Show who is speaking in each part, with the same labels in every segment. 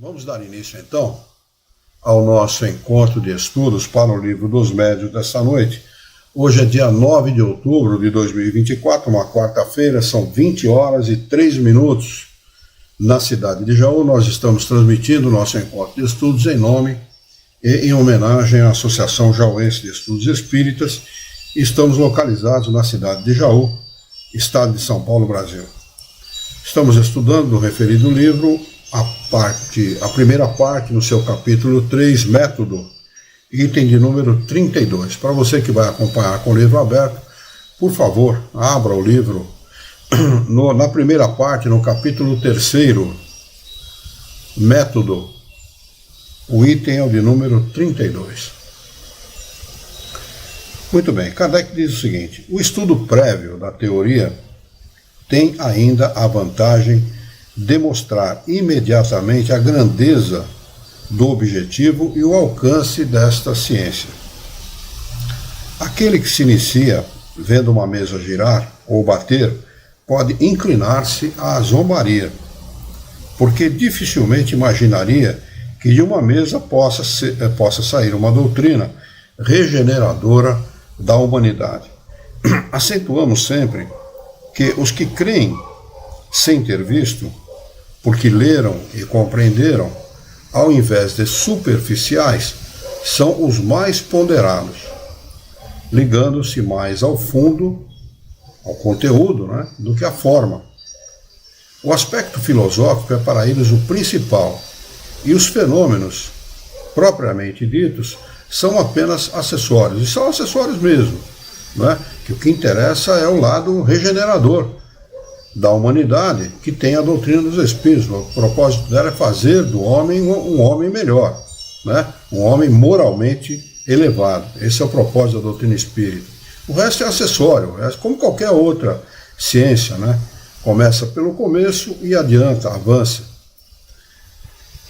Speaker 1: Vamos dar início então ao nosso encontro de estudos para o Livro dos Médiuns desta noite. Hoje é dia 9 de outubro de 2024, uma quarta-feira, são 20 horas e 3 minutos na cidade de Jaú. Nós estamos transmitindo o nosso encontro de estudos em nome e em homenagem à Associação Jauense de Estudos Espíritas. Estamos localizados na cidade de Jaú, estado de São Paulo, Brasil. Estamos estudando no referido livro a primeira parte, no seu capítulo 3, Método, item de número 32. Para você que vai acompanhar com o livro aberto, por favor, abra o livro na primeira parte, no capítulo 3, Método. O item é o de número 32. Muito bem, Kardec diz o seguinte: o estudo prévio da teoria tem ainda a vantagem de mostrar imediatamente a grandeza do objetivo e o alcance desta ciência. Aquele que se inicia vendo uma mesa girar ou bater pode inclinar-se à zombaria, porque dificilmente imaginaria que de uma mesa possa sair uma doutrina regeneradora da humanidade. Acentuamos sempre que os que creem sem ter visto, porque leram e compreenderam, ao invés de superficiais, são os mais ponderados, ligando-se mais ao fundo, ao conteúdo, do que à forma. O aspecto filosófico é para eles o principal, e os fenômenos, propriamente ditos, são apenas acessórios, e são acessórios mesmo, que o que interessa é o lado regenerador da humanidade, que tem a doutrina dos Espíritos. O propósito dela é fazer do homem um homem melhor, um homem moralmente elevado. Esse é o propósito da doutrina espírita. O resto é acessório, como qualquer outra ciência, começa pelo começo e adianta, avança.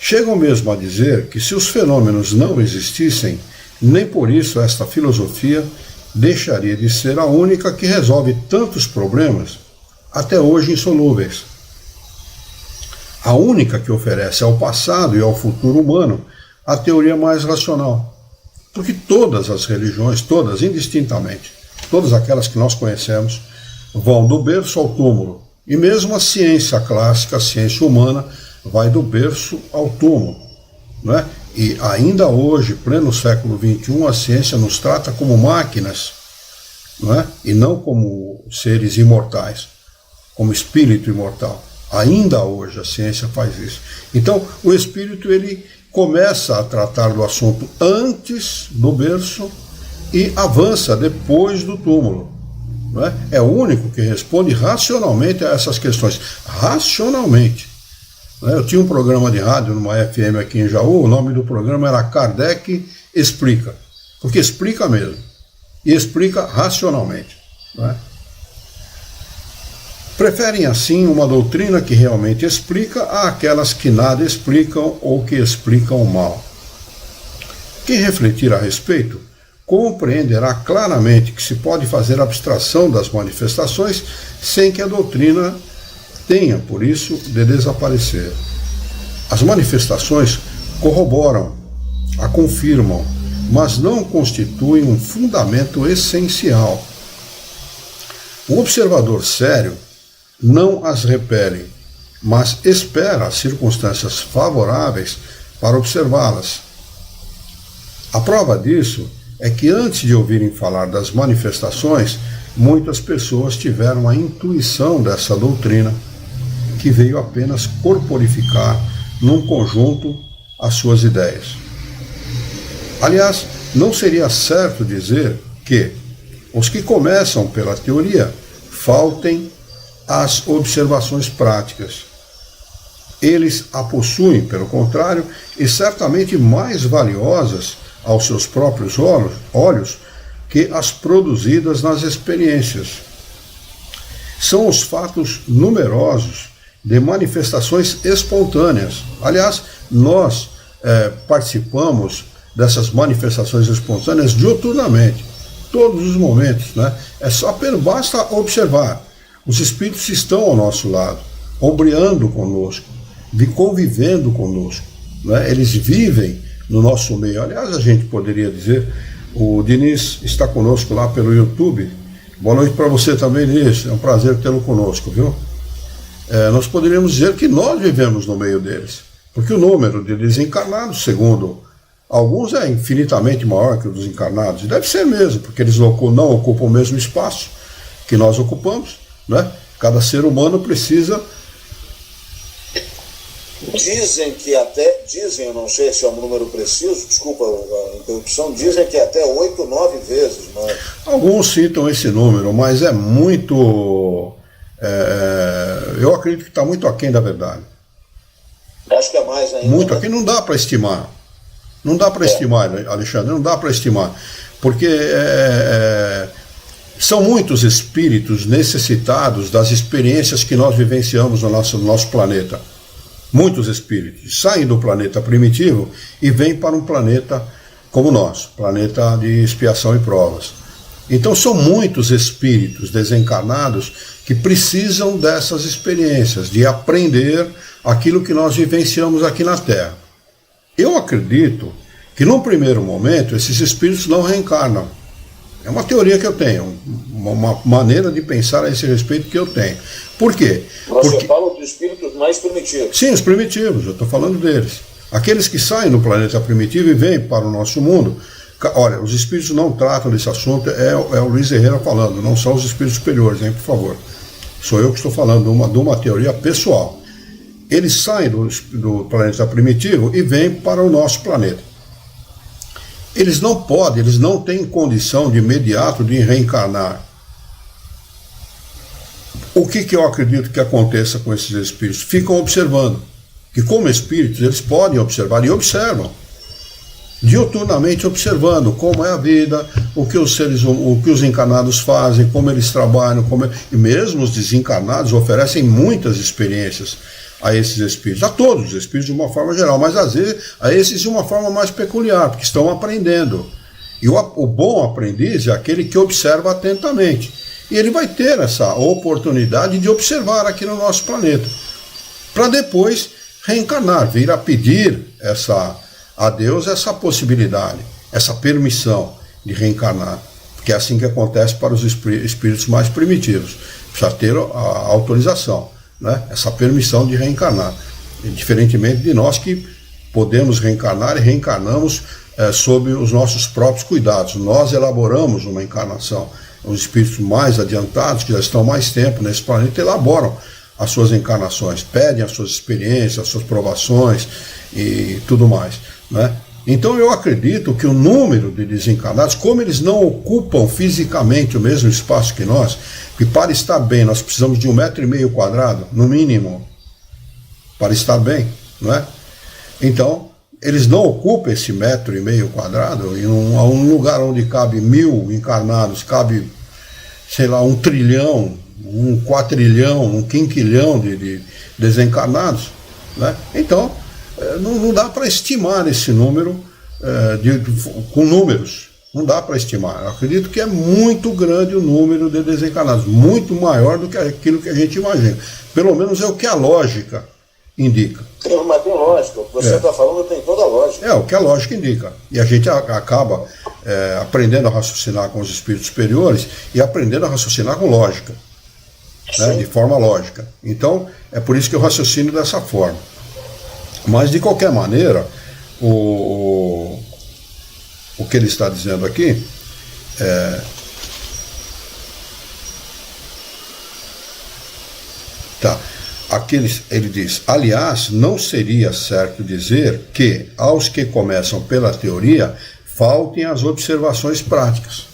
Speaker 1: Chegam mesmo a dizer que se os fenômenos não existissem, nem por isso esta filosofia deixaria de ser a única que resolve tantos problemas até hoje insolúveis. A única que oferece ao passado e ao futuro humano a teoria mais racional. Porque todas as religiões, todas indistintamente, todas aquelas que nós conhecemos, vão do berço ao túmulo. E mesmo a ciência clássica, a ciência humana, vai do berço ao túmulo. E ainda hoje, pleno século XXI, a ciência nos trata como máquinas, e não como seres imortais, como espírito imortal. Ainda hoje a ciência faz isso. Então, o espírito ele começa a tratar do assunto antes do berço e avança depois do túmulo. É o único que responde racionalmente a essas questões. Racionalmente. Eu tinha um programa de rádio numa FM aqui em Jaú, o nome do programa era Kardec Explica. Porque explica mesmo. E explica racionalmente. Preferem, assim, uma doutrina que realmente explica àquelas que nada explicam ou que explicam mal. Quem refletir a respeito compreenderá claramente que se pode fazer abstração das manifestações sem que a doutrina tenha, por isso, de desaparecer. As manifestações corroboram, a confirmam, mas não constituem um fundamento essencial. O observador sério não as repele, mas espera as circunstâncias favoráveis para observá-las. A prova disso é que antes de ouvirem falar das manifestações, muitas pessoas tiveram a intuição dessa doutrina, que veio apenas corporificar num conjunto as suas ideias. Aliás, não seria certo dizer que os que começam pela teoria faltem as observações práticas. Eles a possuem, pelo contrário, e certamente mais valiosas aos seus próprios olhos que as produzidas nas experiências. São os fatos numerosos de manifestações espontâneas. Aliás, nós participamos dessas manifestações espontâneas diuturnamente, todos os momentos, basta observar. Os espíritos estão ao nosso lado, ombreando conosco, convivendo conosco. né? Eles vivem no nosso meio. Aliás, a gente poderia dizer, o Diniz está conosco lá pelo YouTube. Boa noite para você também, Diniz, é um prazer tê-lo conosco, viu? Nós poderíamos dizer que nós vivemos no meio deles, porque o número de desencarnados, segundo alguns, é infinitamente maior que o dos encarnados, e deve ser mesmo, porque eles não ocupam o mesmo espaço que nós ocupamos, né? Cada ser humano precisa...
Speaker 2: Dizem, eu não sei se é um número preciso, desculpa a interrupção, dizem que até 8, 9 vezes, né?
Speaker 1: Alguns citam esse número, mas é muito... eu acredito que está muito aquém da verdade.
Speaker 2: Acho que é mais ainda.
Speaker 1: Muito aquém, não dá para estimar. Não dá para estimar, Alexandre, não dá para estimar. Porque são muitos espíritos necessitados das experiências que nós vivenciamos no nosso planeta. Muitos espíritos saem do planeta primitivo e vêm para um planeta como o nosso, planeta de expiação e provas. Então são muitos espíritos desencarnados que precisam dessas experiências, de aprender aquilo que nós vivenciamos aqui na Terra. Eu acredito que num primeiro momento esses espíritos não reencarnam. É uma teoria que eu tenho, uma maneira de pensar a esse respeito que eu tenho. Por quê?
Speaker 2: Você fala dos espíritos mais primitivos.
Speaker 1: Sim, os primitivos, eu estou falando deles. Aqueles que saem do planeta primitivo e vêm para o nosso mundo. Olha, os espíritos não tratam desse assunto, é o Luiz Herrera falando, não são os espíritos superiores, hein, por favor. Sou eu que estou falando de uma teoria pessoal. Eles saem do planeta primitivo e vêm para o nosso planeta. Eles não podem, eles não têm condição de imediato de reencarnar. O que eu acredito que aconteça com esses espíritos? Ficam observando. Que como espíritos eles podem observar e observam. Diuturnamente observando como é a vida, o que os encarnados fazem, como eles trabalham, e mesmo os desencarnados oferecem muitas experiências a esses espíritos, a todos os espíritos de uma forma geral, mas às vezes a esses de uma forma mais peculiar, porque estão aprendendo. E o bom aprendiz é aquele que observa atentamente. E ele vai ter essa oportunidade de observar aqui no nosso planeta, para depois reencarnar, vir a pedir a Deus essa possibilidade, essa permissão de reencarnar, porque é assim que acontece para os espíritos mais primitivos, precisa ter a autorização, né? Essa permissão de reencarnar, diferentemente de nós que podemos reencarnar e reencarnamos sob os nossos próprios cuidados. Nós elaboramos uma encarnação. Os espíritos mais adiantados, que já estão mais tempo nesse planeta, elaboram as suas encarnações, pedem as suas experiências, as suas provações e tudo mais, né? Então eu acredito que o número de desencarnados, como eles não ocupam fisicamente o mesmo espaço que nós, que para estar bem nós precisamos de 1,5 metro quadrado, no mínimo, para estar bem, não é? Então, eles não ocupam esse 1,5 metro quadrado, e um lugar onde cabe 1000 encarnados, cabe, sei lá, 1 trilhão, 1 quatrilhão, 1 quinquilhão de desencarnados, né? Então, não dá para estimar esse número com números, não dá para estimar. Eu acredito que é muito grande o número de desencarnados, muito maior do que aquilo que a gente imagina. Pelo menos é o que a lógica indica.
Speaker 2: Mas tem lógica, o que você está falando tem toda a lógica.
Speaker 1: É o que a lógica indica. E a gente acaba aprendendo a raciocinar com os espíritos superiores e aprendendo a raciocinar com lógica, né, de forma lógica. Então, é por isso que eu raciocino dessa forma. Mas, de qualquer maneira, o que ele está dizendo aqui ele diz, aliás, não seria certo dizer que, aos que começam pela teoria, faltem as observações práticas.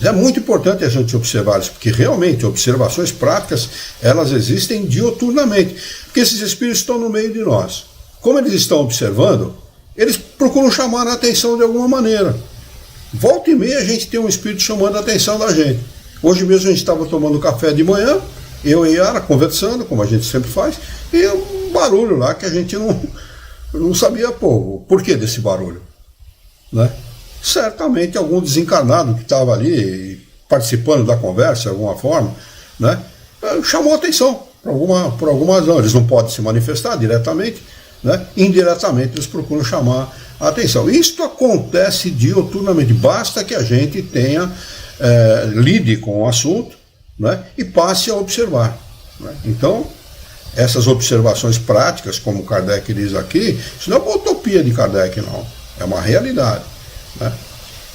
Speaker 1: É muito importante a gente observar isso, porque realmente observações práticas, elas existem diuturnamente, porque esses espíritos estão no meio de nós. Como eles estão observando, eles procuram chamar a atenção de alguma maneira. Volta e meia a gente tem um espírito chamando a atenção da gente. Hoje mesmo a gente estava tomando café de manhã, eu e Yara conversando, como a gente sempre faz, e um barulho lá que a gente não sabia o porquê desse barulho, né? Certamente algum desencarnado que estava ali participando da conversa de alguma forma, né, chamou a atenção por alguma razão. Eles não podem se manifestar diretamente, né, indiretamente eles procuram chamar a atenção. Isto acontece dioturnamente, basta que a gente lide com o assunto, né, e passe a observar. Né? Então, essas observações práticas, como Kardec diz aqui, isso não é uma utopia de Kardec, não. É uma realidade. Né?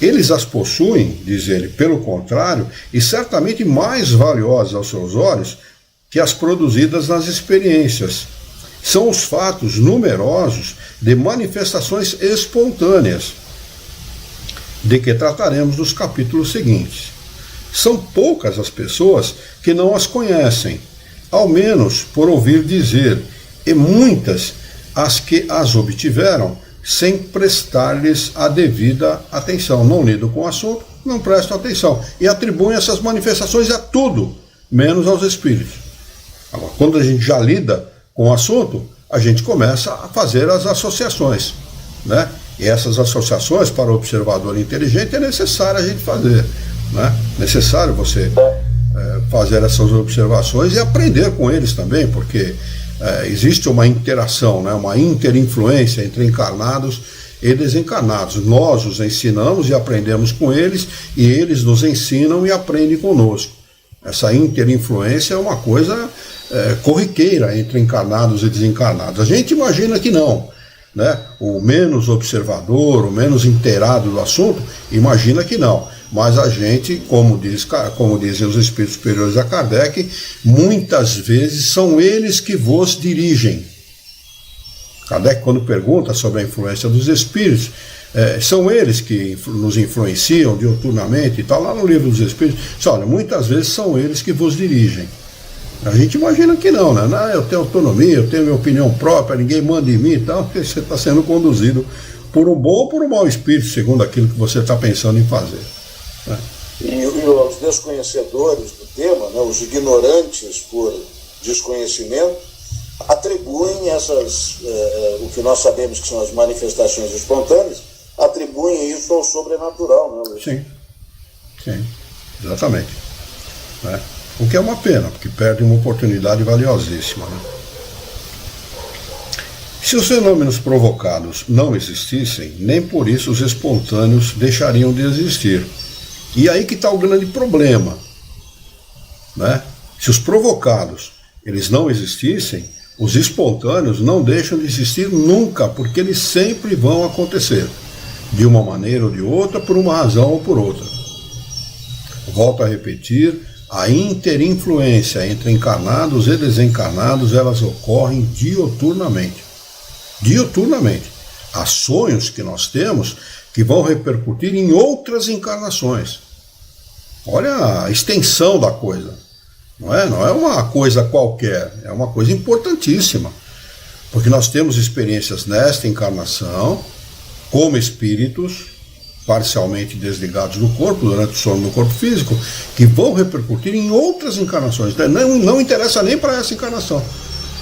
Speaker 1: Eles as possuem, diz ele, pelo contrário, e certamente mais valiosas aos seus olhos que as produzidas nas experiências. São os fatos numerosos de manifestações espontâneas, de que trataremos nos capítulos seguintes. São poucas as pessoas que não as conhecem, ao menos por ouvir dizer, e muitas as que as obtiveram sem prestar-lhes a devida atenção. Não lidam com o assunto, não prestam atenção e atribuem essas manifestações a tudo, menos aos espíritos. Agora, quando a gente já lida com o assunto, a gente começa a fazer as associações, né? E essas associações, para o observador inteligente, é necessário a gente fazer, né? Necessário você fazer essas observações e aprender com eles também, porque existe uma interação, né? Uma interinfluência entre encarnados e desencarnados. Nós os ensinamos e aprendemos com eles, e eles nos ensinam e aprendem conosco. Essa interinfluência é uma coisa corriqueira entre encarnados e desencarnados. A gente imagina que não, né? O menos observador, o menos inteirado do assunto, imagina que não. Mas a gente, como dizem os espíritos superiores a Kardec, muitas vezes são eles que vos dirigem. Kardec, quando pergunta sobre a influência dos espíritos, são eles que nos influenciam diuturnamente e tal, lá no livro dos espíritos, olha, muitas vezes são eles que vos dirigem. A gente imagina que não, né? Não, eu tenho autonomia, eu tenho minha opinião própria, ninguém manda em mim e tal, porque você está sendo conduzido por um bom ou por um mau espírito, segundo aquilo que você está pensando em fazer. Né?
Speaker 2: E os desconhecedores do tema, né, os ignorantes por desconhecimento, atribuem o que nós sabemos que são as manifestações espontâneas, atribuem isso ao sobrenatural, né, Luiz?
Speaker 1: Sim, exatamente. Né? O que é uma pena, porque perde uma oportunidade valiosíssima. Né? Se os fenômenos provocados não existissem, nem por isso os espontâneos deixariam de existir. E aí que está o grande problema. Né? Se os provocados eles não existissem, os espontâneos não deixam de existir nunca, porque eles sempre vão acontecer, de uma maneira ou de outra, por uma razão ou por outra. Volto a repetir, a interinfluência entre encarnados e desencarnados, elas ocorrem dioturnamente. Dioturnamente. Há sonhos que nós temos que vão repercutir em outras encarnações. Olha a extensão da coisa. Não é uma coisa qualquer, é uma coisa importantíssima. Porque nós temos experiências nesta encarnação, como espíritos, parcialmente desligados do corpo, durante o sono do corpo físico, que vão repercutir em outras encarnações. Não interessa nem para essa encarnação,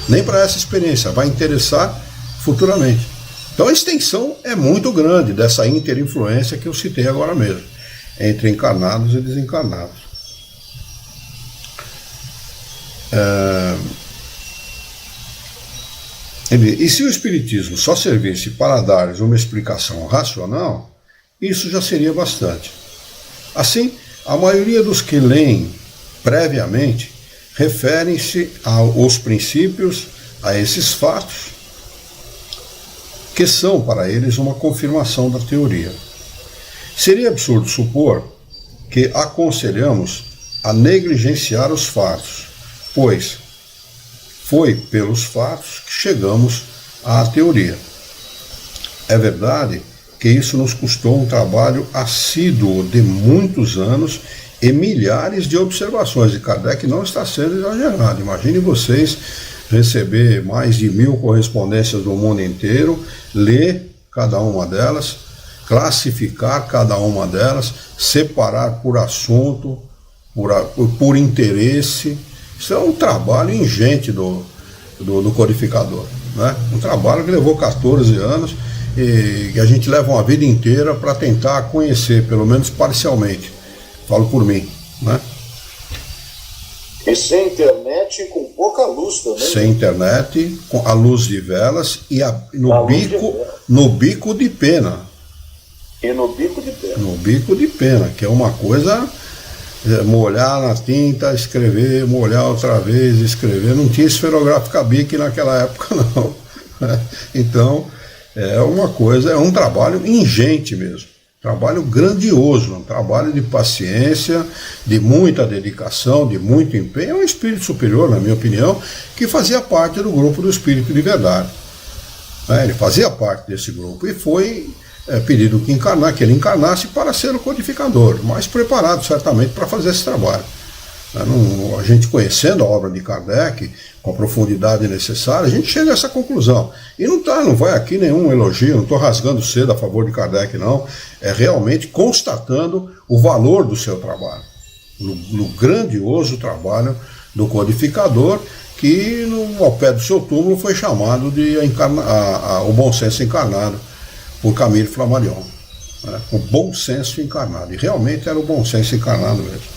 Speaker 1: nem para essa experiência, vai interessar futuramente. Então a extensão é muito grande dessa interinfluência que eu citei agora mesmo, entre encarnados e desencarnados. E se o Espiritismo só servisse para dar uma explicação racional, isso já seria bastante. Assim, a maioria dos que leem previamente referem-se aos princípios, a esses fatos, que são para eles uma confirmação da teoria. Seria absurdo supor que aconselhamos a negligenciar os fatos, pois foi pelos fatos que chegamos à teoria. É verdade que isso nos custou um trabalho assíduo de muitos anos e milhares de observações, e Kardec não está sendo exagerado. Imagine vocês receber mais de 1000 correspondências do mundo inteiro, ler cada uma delas, classificar cada uma delas, separar por assunto, por interesse. Isso é um trabalho ingente do codificador, né? Um trabalho que levou 14 anos e a gente leva uma vida inteira para tentar conhecer, pelo menos parcialmente. Falo por mim, né?
Speaker 2: E Mas sem internet e com pouca luz também.
Speaker 1: Sem internet, com a luz de velas e no bico de pena.
Speaker 2: E no bico de pena.
Speaker 1: No bico de pena, que é uma coisa, molhar na tinta, escrever, molhar outra vez, escrever. Não tinha esferográfica Bic naquela época, não. Então, é uma coisa, é um trabalho ingente mesmo. Trabalho grandioso, um trabalho de paciência, de muita dedicação, de muito empenho. É um espírito superior, na minha opinião, que fazia parte do grupo do Espírito de Verdade. Ele fazia parte desse grupo e foi pedido que ele encarnasse para ser o codificador, mas preparado certamente para fazer esse trabalho. A gente conhecendo a obra de Kardec, com a profundidade necessária, a gente chega a essa conclusão. E não vai aqui nenhum elogio, não estou rasgando cedo a favor de Kardec, não. É realmente constatando o valor do seu trabalho, no grandioso trabalho do codificador, que ao pé do seu túmulo foi chamado de o bom senso encarnado por Camille Flammarion. O bom senso encarnado. E realmente era o bom senso encarnado mesmo.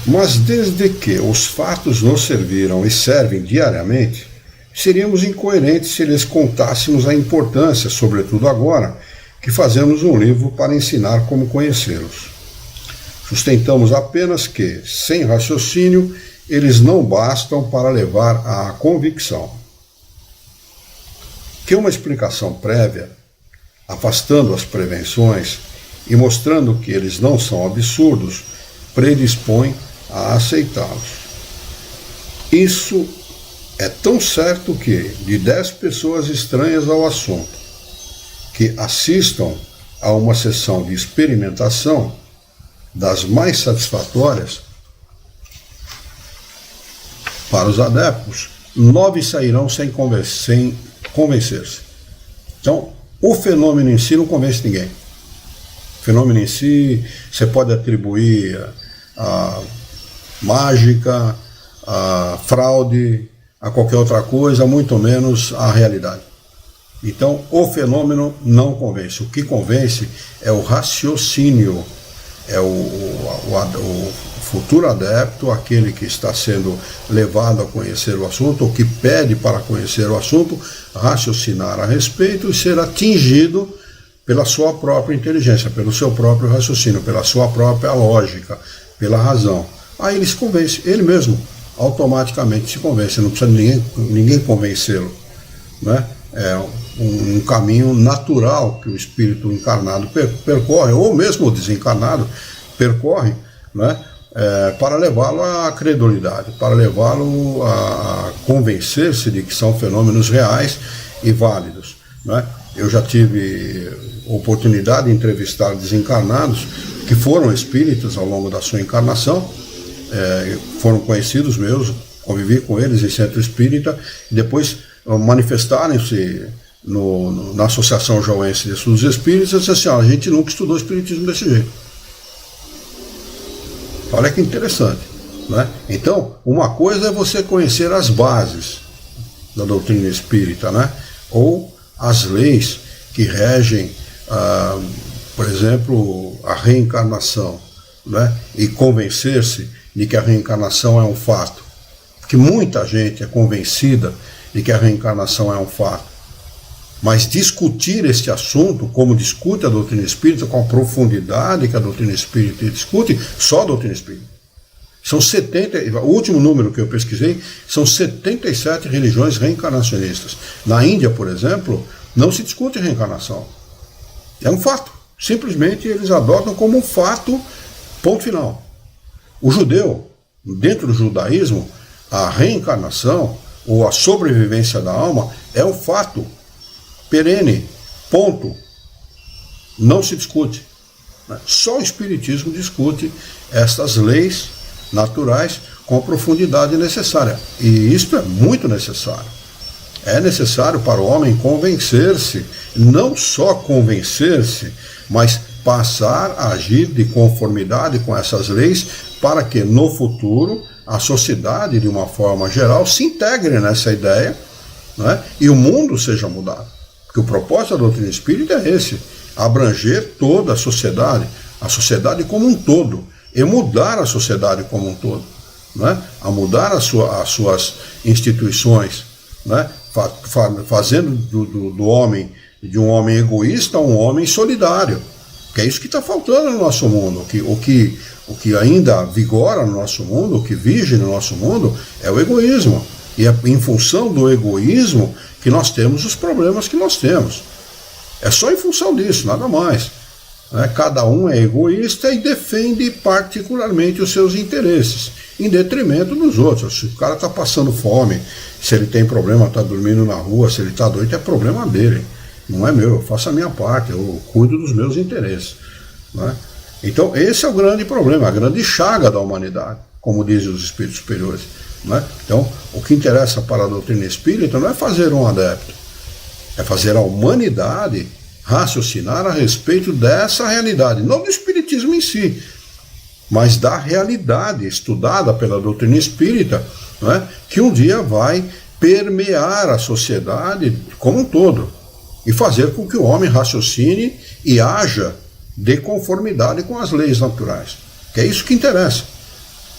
Speaker 1: Mas desde que os fatos nos serviram e servem diariamente, seríamos incoerentes se lhes contássemos a importância, sobretudo agora, que fazemos um livro para ensinar como conhecê-los. Sustentamos apenas que, sem raciocínio, eles não bastam para levar à convicção. Que uma explicação prévia, afastando as prevenções e mostrando que eles não são absurdos, predispõe a aceitá-los. Isso é tão certo que, de 10 pessoas estranhas ao assunto, que assistam a uma sessão de experimentação, das mais satisfatórias, para os adeptos, 9 sairão sem convencer-se. Então, o fenômeno em si não convence ninguém. O fenômeno em si, você pode atribuir a mágica, a fraude, a qualquer outra coisa, muito menos a realidade. Então, o fenômeno não convence. O que convence é o raciocínio, é o futuro adepto, aquele que está sendo levado a conhecer o assunto, ou que pede para conhecer o assunto, raciocinar a respeito e ser atingido pela sua própria inteligência, pelo seu próprio raciocínio, pela sua própria lógica, pela razão. Aí ele se convence, ele mesmo automaticamente se convence, não precisa ninguém convencê-lo, né? É um caminho natural que o espírito encarnado percorre, ou mesmo o desencarnado percorre, né? Para levá-lo à credulidade, para levá-lo a convencer-se de que são fenômenos reais e válidos, né? Eu já tive oportunidade de entrevistar desencarnados que foram espíritas ao longo da sua encarnação, foram conhecidos meus, convivi com eles em centro espírita, e depois manifestarem-se na Associação Joense de Estudos Espíritas e disseram assim: a gente nunca estudou espiritismo desse jeito. Olha que interessante, né? Então, uma coisa é você conhecer as bases da doutrina espírita, né? Ou as leis que regem, por exemplo, a reencarnação, né? E convencer-se de que a reencarnação é um fato. Porque muita gente é convencida de que a reencarnação é um fato. Mas discutir este assunto, como discute a doutrina espírita, com a profundidade que a doutrina espírita discute, só a doutrina espírita. São 70, o último número que eu pesquisei, são 77 religiões reencarnacionistas. Na Índia, por exemplo, não se discute reencarnação. É um fato. Simplesmente eles adotam como um fato, ponto final. O judeu, dentro do judaísmo, a reencarnação ou a sobrevivência da alma é um fato perene, ponto. Não se discute. Só o Espiritismo discute estas leis naturais com a profundidade necessária. E isto é muito necessário. É necessário para o homem convencer-se, não só convencer-se, mas passar a agir de conformidade com essas leis para que no futuro a sociedade, de uma forma geral, se integre nessa ideia, né, e o mundo seja mudado. Porque o propósito da doutrina espírita é esse: abranger toda a sociedade, a sociedade como um todo, e mudar a sociedade como um todo, né? A mudar as suas instituições, né? Fazendo do homem, de um homem egoísta, um homem solidário, que é isso que está faltando no nosso mundo. O que ainda vigora no nosso mundo, o que vige no nosso mundo, é o egoísmo. E é em função do egoísmo que nós temos os problemas que nós temos. É só em função disso, nada mais. Cada um é egoísta e defende particularmente os seus interesses, em detrimento dos outros. Se o cara está passando fome, se ele tem problema, está dormindo na rua, se ele está doido, é problema dele. Não é meu, eu faço a minha parte, eu cuido dos meus interesses. Né? Então esse é o grande problema, a grande chaga da humanidade, como dizem os espíritos superiores. Né? Então o que interessa para a doutrina espírita não é fazer um adepto, é fazer a humanidade raciocinar a respeito dessa realidade, não do espiritismo em si, mas da realidade estudada pela doutrina espírita, né, que um dia vai permear a sociedade como um todo e fazer com que o homem raciocine e haja de conformidade com as leis naturais, que é isso que interessa.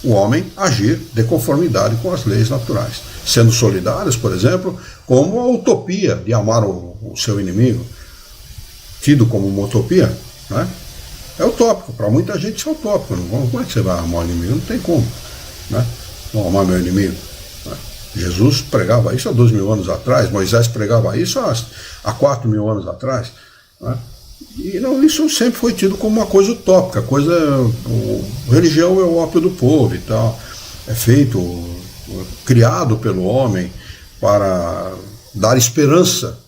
Speaker 1: O homem agir de conformidade com as leis naturais, sendo solidários, por exemplo, como a utopia de amar o seu inimigo, tido como uma utopia, né? É utópico, para muita gente isso é utópico. Como é que você vai amar o inimigo? Não tem como, né? Não amar meu inimigo, né? Jesus pregava isso há 2.000 anos atrás, Moisés pregava isso há 4.000 anos atrás, né? E não, isso sempre foi tido como uma coisa utópica, religião é o ópio do povo e tal, é criado pelo homem para dar esperança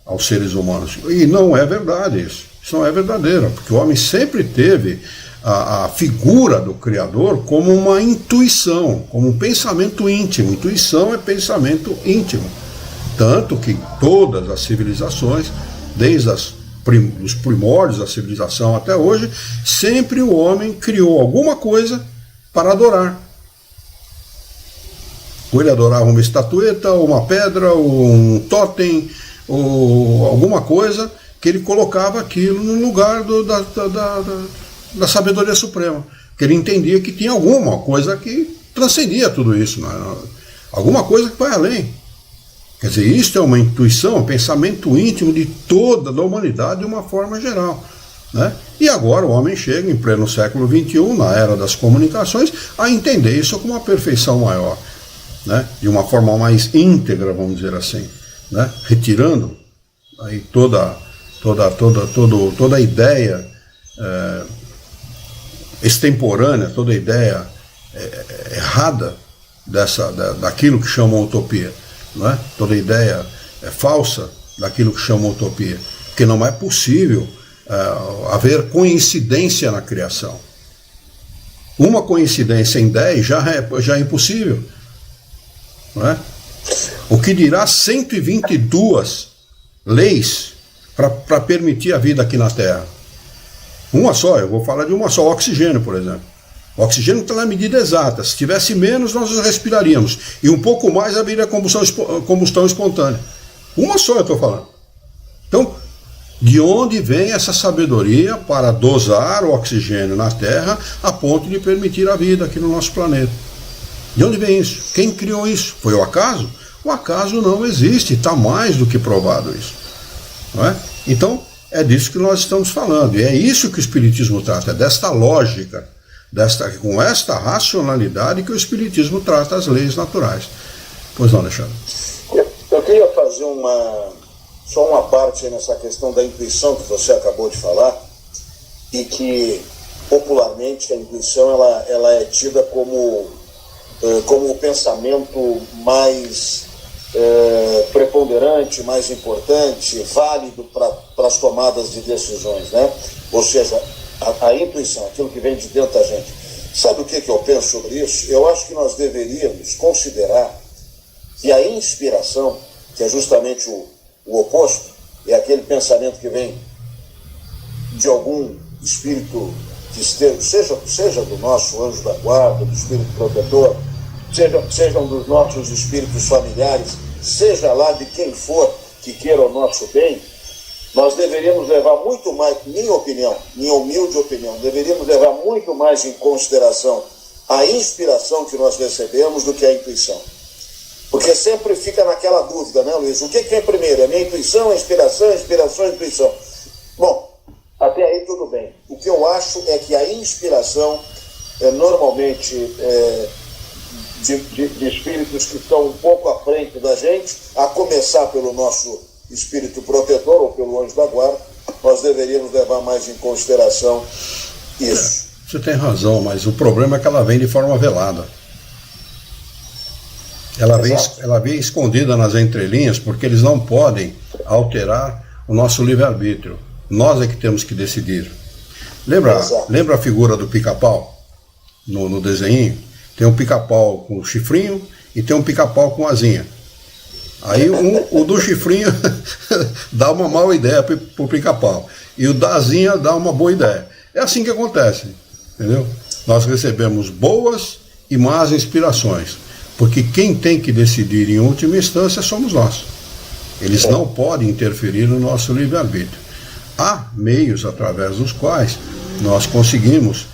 Speaker 1: aos seres humanos. E não é verdade isso não é verdadeiro, porque o homem sempre teve a figura do Criador como uma intuição, como um pensamento íntimo. Intuição é pensamento íntimo. Tanto que todas as civilizações, desde os primórdios da civilização até hoje, sempre o homem criou alguma coisa para adorar. Ou ele adorava uma estatueta, ou uma pedra, ou um totem, ou alguma coisa que ele colocava aquilo no lugar da sabedoria suprema. Que ele entendia que tinha alguma coisa que transcendia tudo isso, né? Alguma coisa que vai além. Quer dizer, isso é uma intuição, um pensamento íntimo de toda a humanidade de uma forma geral, né? E agora o homem chega, em pleno século XXI, na era das comunicações, a entender isso como uma perfeição maior, né? De uma forma mais íntegra, vamos dizer assim, né? Retirando aí toda a ideia extemporânea, toda a ideia errada daquilo que chamam utopia, não é? Toda a ideia falsa daquilo que chamam utopia, porque não é possível haver coincidência na criação. Uma coincidência em 10 já é impossível, não é? O que dirá 122 leis para permitir a vida aqui na Terra? Uma só, eu vou falar de uma só, o oxigênio, por exemplo. O oxigênio está na medida exata. Se tivesse menos, nós respiraríamos. E um pouco mais haveria combustão espontânea. Uma só eu estou falando. Então, de onde vem essa sabedoria para dosar o oxigênio na Terra a ponto de permitir a vida aqui no nosso planeta? De onde vem isso? Quem criou isso? Foi o acaso? O acaso não existe, está mais do que provado isso. Não é? Então, é disso que nós estamos falando, e é isso que o Espiritismo trata, é desta lógica, com esta racionalidade que o Espiritismo trata as leis naturais. Pois não, Alexandre?
Speaker 2: Eu queria fazer só uma parte nessa questão da intuição que você acabou de falar, e que popularmente a intuição ela é tida como o pensamento mais preponderante, mais importante, válido para as tomadas de decisões, né? Ou seja, a intuição, aquilo que vem de dentro da gente. Sabe o que eu penso sobre isso? Eu acho que nós deveríamos considerar que a inspiração, que é justamente o oposto, é aquele pensamento que vem de algum espírito que seja do nosso anjo da guarda, do espírito protetor, sejam dos nossos espíritos familiares, seja lá de quem for que queira o nosso bem, nós deveríamos levar muito mais, minha opinião, minha humilde opinião, deveríamos levar muito mais em consideração a inspiração que nós recebemos do que a intuição. Porque sempre fica naquela dúvida, né, Luiz? O que vem primeiro? É minha intuição, a inspiração, a intuição? Bom, até aí tudo bem. O que eu acho é que a inspiração normalmente de espíritos que estão um pouco à frente da gente, a começar pelo nosso espírito protetor ou pelo anjo da guarda, nós deveríamos levar mais em consideração isso.
Speaker 1: Você tem razão, mas o problema é que ela vem de forma velada. Ela vem escondida nas entrelinhas, porque eles não podem alterar o nosso livre-arbítrio. Nós é que temos que decidir. Lembra a figura do pica-pau no desenho? Tem um pica-pau com chifrinho e tem um pica-pau com asinha. Aí o do chifrinho dá uma má ideia pro pica-pau. E o da asinha dá uma boa ideia. É assim que acontece, entendeu? Nós recebemos boas e más inspirações. Porque quem tem que decidir em última instância somos nós. Eles não podem interferir no nosso livre-arbítrio. Há meios através dos quais nós conseguimos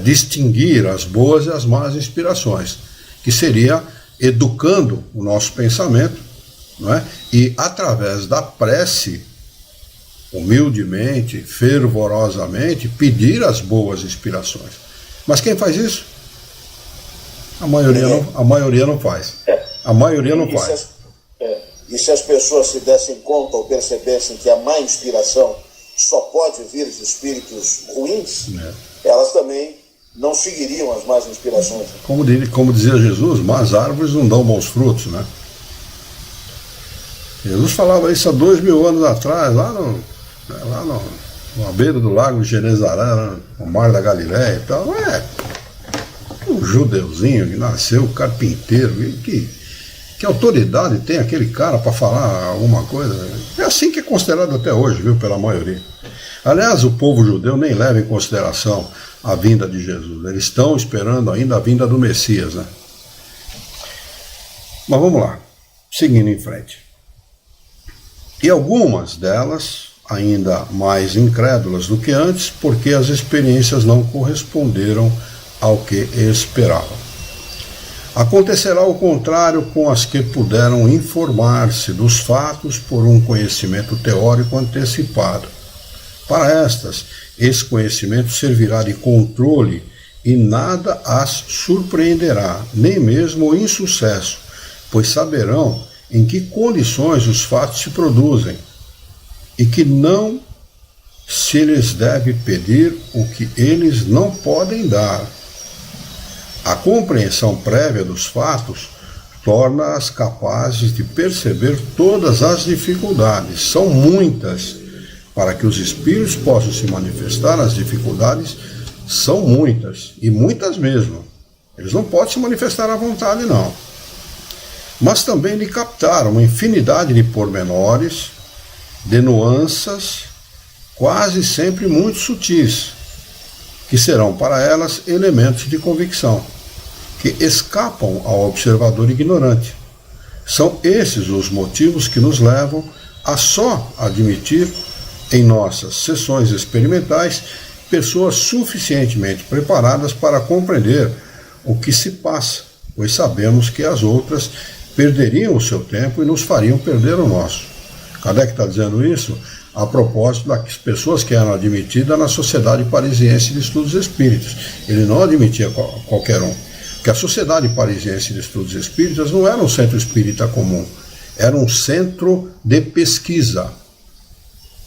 Speaker 1: distinguir as boas e as más inspirações, que seria educando o nosso pensamento, não é? E através da prece, humildemente, fervorosamente, pedir as boas inspirações. Mas quem faz isso? A maioria não faz. A maioria não faz.
Speaker 2: E se as pessoas se dessem conta ou percebessem que a má inspiração só pode vir de espíritos ruins, elas também não seguiriam as más inspirações.
Speaker 1: Como dizia Jesus, más árvores não dão bons frutos, né? Jesus falava isso há 2000 anos atrás, lá na beira do lago de Genezaré, no mar da Galileia e tal. Um judeuzinho que nasceu carpinteiro, que autoridade tem aquele cara para falar alguma coisa? É assim que é considerado até hoje, viu, pela maioria. Aliás, o povo judeu nem leva em consideração a vinda de Jesus. Eles estão esperando ainda a vinda do Messias, né? Mas vamos lá, seguindo em frente. E algumas delas ainda mais incrédulas do que antes, porque as experiências não corresponderam ao que esperavam. Acontecerá o contrário com as que puderam informar-se dos fatos por um conhecimento teórico antecipado. Para estas, esse conhecimento servirá de controle e nada as surpreenderá, nem mesmo o insucesso, pois saberão em que condições os fatos se produzem e que não se lhes deve pedir o que eles não podem dar. A compreensão prévia dos fatos torna-as capazes de perceber todas as dificuldades. São muitas. Para que os espíritos possam se manifestar, as dificuldades são muitas, e muitas mesmo. Eles não podem se manifestar à vontade, não. Mas também de captar uma infinidade de pormenores, de nuances, quase sempre muito sutis, que serão para elas elementos de convicção, que escapam ao observador ignorante. São esses os motivos que nos levam a só admitir em nossas sessões experimentais pessoas suficientemente preparadas para compreender o que se passa, pois sabemos que as outras perderiam o seu tempo e nos fariam perder o nosso. Kardec está dizendo isso a propósito das pessoas que eram admitidas na Sociedade Parisiense de Estudos Espíritas. Ele não admitia qualquer um, porque a Sociedade Parisiense de Estudos Espíritas não era um centro espírita comum, era um centro de pesquisa.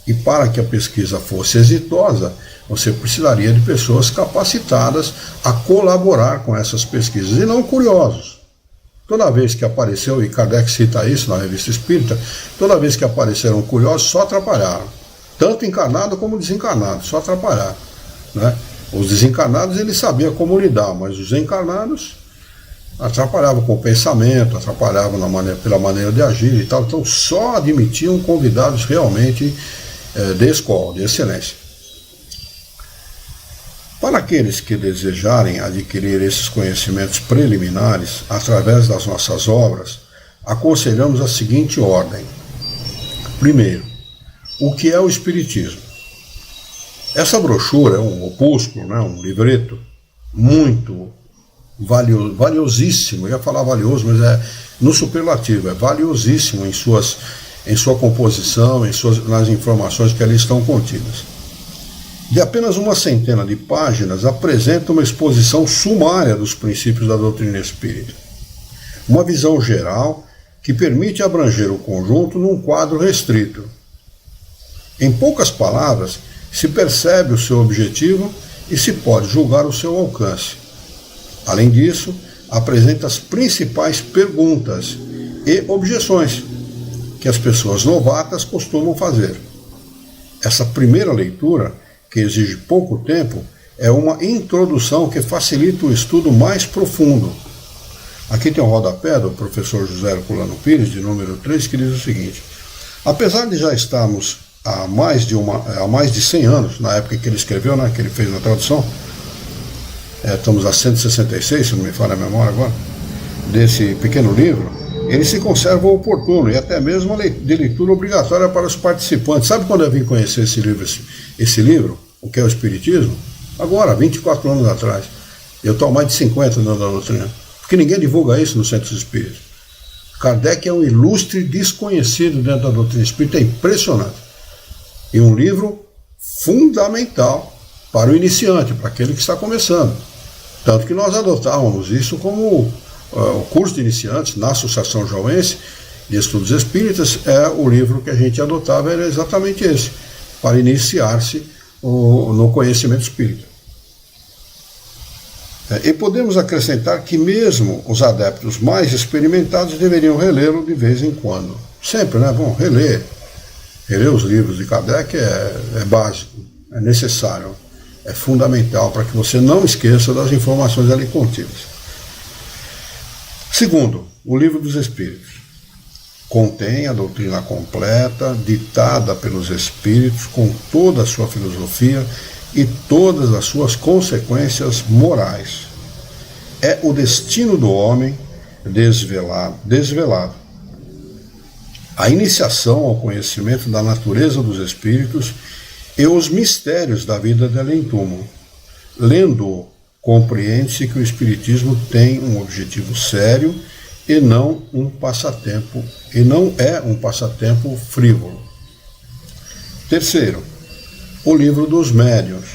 Speaker 1: E para que a pesquisa fosse exitosa, você precisaria de pessoas capacitadas a colaborar com essas pesquisas, e não curiosos. Toda vez que apareceu, e Kardec cita isso na Revista Espírita, toda vez que apareceram curiosos, só atrapalharam. Tanto encarnado como desencarnado, só atrapalharam, né? Os desencarnados ele sabia como lidar, mas os encarnados atrapalhavam com o pensamento, atrapalhavam pela maneira de agir e tal. Então só admitiam convidados realmente de escola, de excelência. Para aqueles que desejarem adquirir esses conhecimentos preliminares através das nossas obras, aconselhamos a seguinte ordem. Primeiro, O que é o Espiritismo? Essa brochura é um opúsculo, né, um livreto muito valiosíssimo, eu ia falar valioso, mas é no superlativo, é valiosíssimo em sua composição, nas informações que ali estão contidas. De apenas uma centena de páginas, apresenta uma exposição sumária dos princípios da doutrina espírita. Uma visão geral que permite abranger o conjunto num quadro restrito. Em poucas palavras, se percebe o seu objetivo e se pode julgar o seu alcance. Além disso, apresenta as principais perguntas e objeções que as pessoas novatas costumam fazer. Essa primeira leitura, que exige pouco tempo, é uma introdução que facilita o estudo mais profundo. Aqui tem o rodapé do professor José Herculano Pires, de número 3, que diz o seguinte: apesar de já estarmos há mais de 100 anos, na época que ele escreveu, né, que ele fez na tradução, estamos a 166, se não me falha a memória agora, desse pequeno livro, ele se conserva oportuno e até mesmo de leitura obrigatória para os participantes. Sabe quando eu vim conhecer esse livro, o que é o Espiritismo? Agora, 24 anos atrás. Eu estou há mais de 50 anos da doutrina, porque ninguém divulga isso no Centro Espírita. Kardec é um ilustre desconhecido dentro da doutrina espírita, é impressionante. E um livro fundamental para o iniciante, para aquele que está começando. Tanto que nós adotávamos isso como o curso de iniciantes na Associação Jauense de Estudos Espíritas. O livro que a gente adotava era exatamente esse, para iniciar-se no conhecimento espírita. E podemos acrescentar que mesmo os adeptos mais experimentados deveriam relê-lo de vez em quando. Sempre, né? Bom, reler os livros de Kardec é básico, é necessário, é fundamental para que você não esqueça das informações ali contidas. Segundo, o Livro dos Espíritos contém a doutrina completa, ditada pelos Espíritos, com toda a sua filosofia e todas as suas consequências morais. É o destino do homem desvelado. A iniciação ao conhecimento da natureza dos espíritos e os mistérios da vida de além-túmulo. Lendo-o, compreende-se que o espiritismo tem um objetivo sério e não é um passatempo frívolo. Terceiro, o Livro dos Médiuns,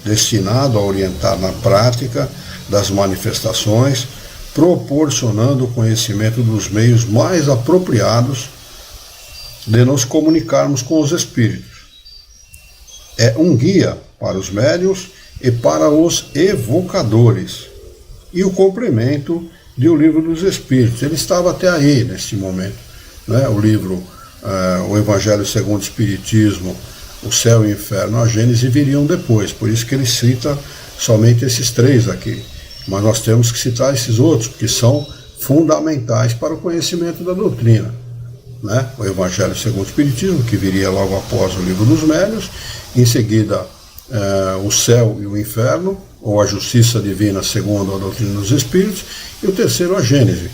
Speaker 1: destinado a orientar na prática das manifestações, proporcionando o conhecimento dos meios mais apropriados de nos comunicarmos com os espíritos. É um guia para os médiuns e para os evocadores. E o complemento do Livro dos Espíritos. Ele estava até aí, neste momento. Né? O livro, o Evangelho segundo o Espiritismo, o Céu e o Inferno, a Gênese viriam depois. Por isso que ele cita somente esses 3 aqui. Mas nós temos que citar esses outros, porque são fundamentais para o conhecimento da doutrina. Né? O Evangelho segundo o Espiritismo, que viria logo após o Livro dos Médiuns, em seguida o Céu e o Inferno, ou a Justiça Divina segundo a doutrina dos Espíritos, e o terceiro, a Gênese,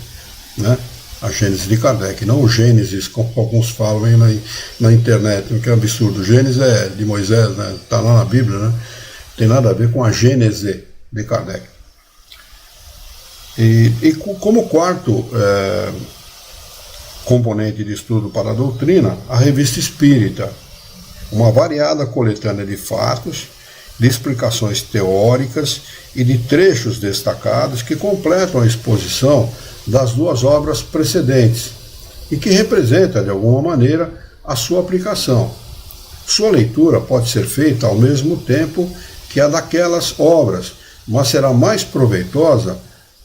Speaker 1: né? A Gênese de Kardec, não o Gênesis, como alguns falam aí na internet, o que é absurdo. Gênesis é de Moisés, né? Está lá na Bíblia, né? Tem nada a ver com a Gênese de Kardec. E como quarto componente de estudo para a doutrina, a Revista Espírita, uma variada coletânea de fatos, de explicações teóricas e de trechos destacados que completam a exposição das 2 obras precedentes e que representa, de alguma maneira, a sua aplicação. Sua leitura pode ser feita ao mesmo tempo que a daquelas obras, mas será mais proveitosa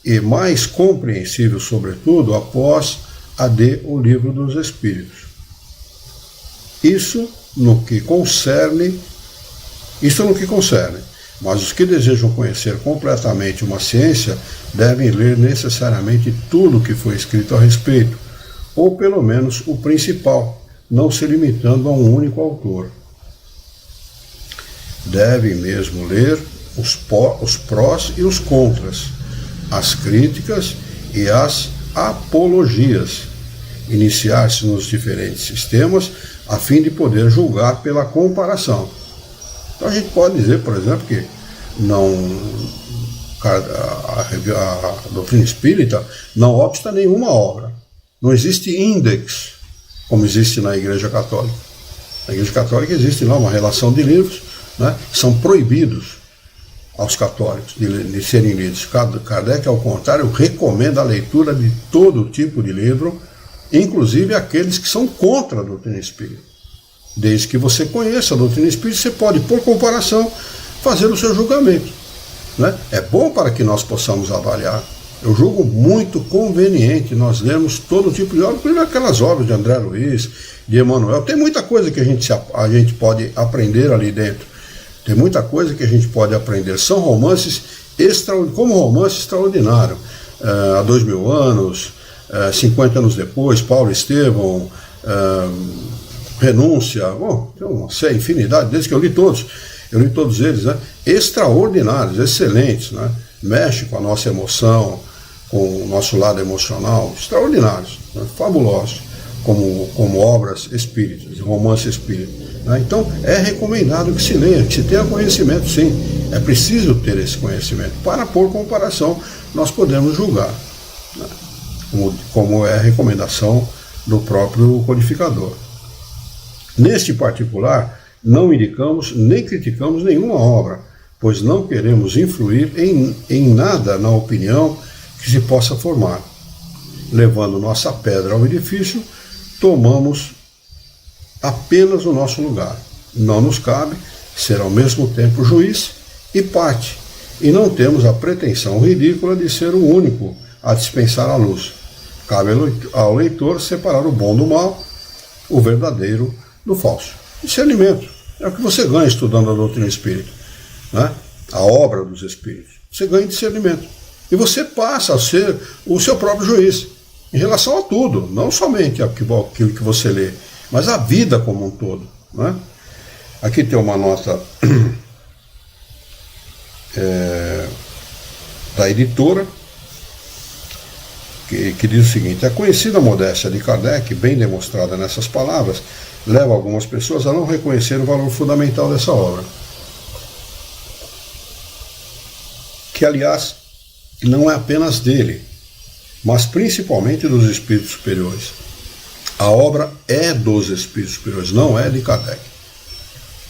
Speaker 1: e mais compreensível, sobretudo, após a de O Livro dos Espíritos. Isso no que concerne, mas os que desejam conhecer completamente uma ciência devem ler necessariamente tudo o que foi escrito a respeito, ou pelo menos o principal, não se limitando a um único autor. Devem mesmo ler os prós e os contras, as críticas e as apologias, iniciar-se nos diferentes sistemas a fim de poder julgar pela comparação. Então a gente pode dizer, por exemplo, que a doutrina espírita não obsta nenhuma obra. Não existe índex, como existe na Igreja Católica. Na Igreja Católica existe lá uma relação de livros, né, que são proibidos aos católicos de serem lidos. Kardec, ao contrário, recomenda a leitura de todo tipo de livro, inclusive aqueles que são contra a doutrina espírita. Desde que você conheça a doutrina espírita, você pode, por comparação, fazer o seu julgamento, né? É bom para que nós possamos avaliar. Eu julgo muito conveniente nós lermos todo tipo de obra, inclusive aquelas obras de André Luiz, de Emmanuel. Tem muita coisa que a gente pode aprender ali dentro. Tem muita coisa que a gente pode aprender. São romances como romance extraordinário. Há 2000 anos, 50 anos depois, Paulo Estevão, Renúncia, bom, tem uma série, infinidade deles que eu li todos eles, né? Extraordinários, excelentes, né? Mexe com a nossa emoção, com o nosso lado emocional, extraordinários, né? Fabulosos, como obras espíritas, romance espírita, né? Então é recomendado que se leia, que se tenha conhecimento, sim, é preciso ter esse conhecimento, para por comparação nós podemos julgar, né? Como é a recomendação do próprio codificador. Neste particular, não indicamos nem criticamos nenhuma obra, pois não queremos influir em nada na opinião que se possa formar. Levando nossa pedra ao edifício, tomamos apenas o nosso lugar. Não nos cabe ser ao mesmo tempo juiz e parte, e não temos a pretensão ridícula de ser o único a dispensar a luz. Cabe ao leitor separar o bom do mal, o verdadeiro do falso. Discernimento é o que você ganha estudando a doutrina espírita, né? A obra dos espíritos. Você ganha discernimento. E você passa a ser o seu próprio juiz em relação a tudo, não somente aquilo que você lê, mas a vida como um todo, né? Aqui tem uma nota da editora que diz o seguinte: a conhecida modéstia de Kardec, bem demonstrada nessas palavras, leva algumas pessoas a não reconhecer o valor fundamental dessa obra, que aliás não é apenas dele, mas principalmente dos espíritos superiores. A obra é dos espíritos superiores, não é de Kardec.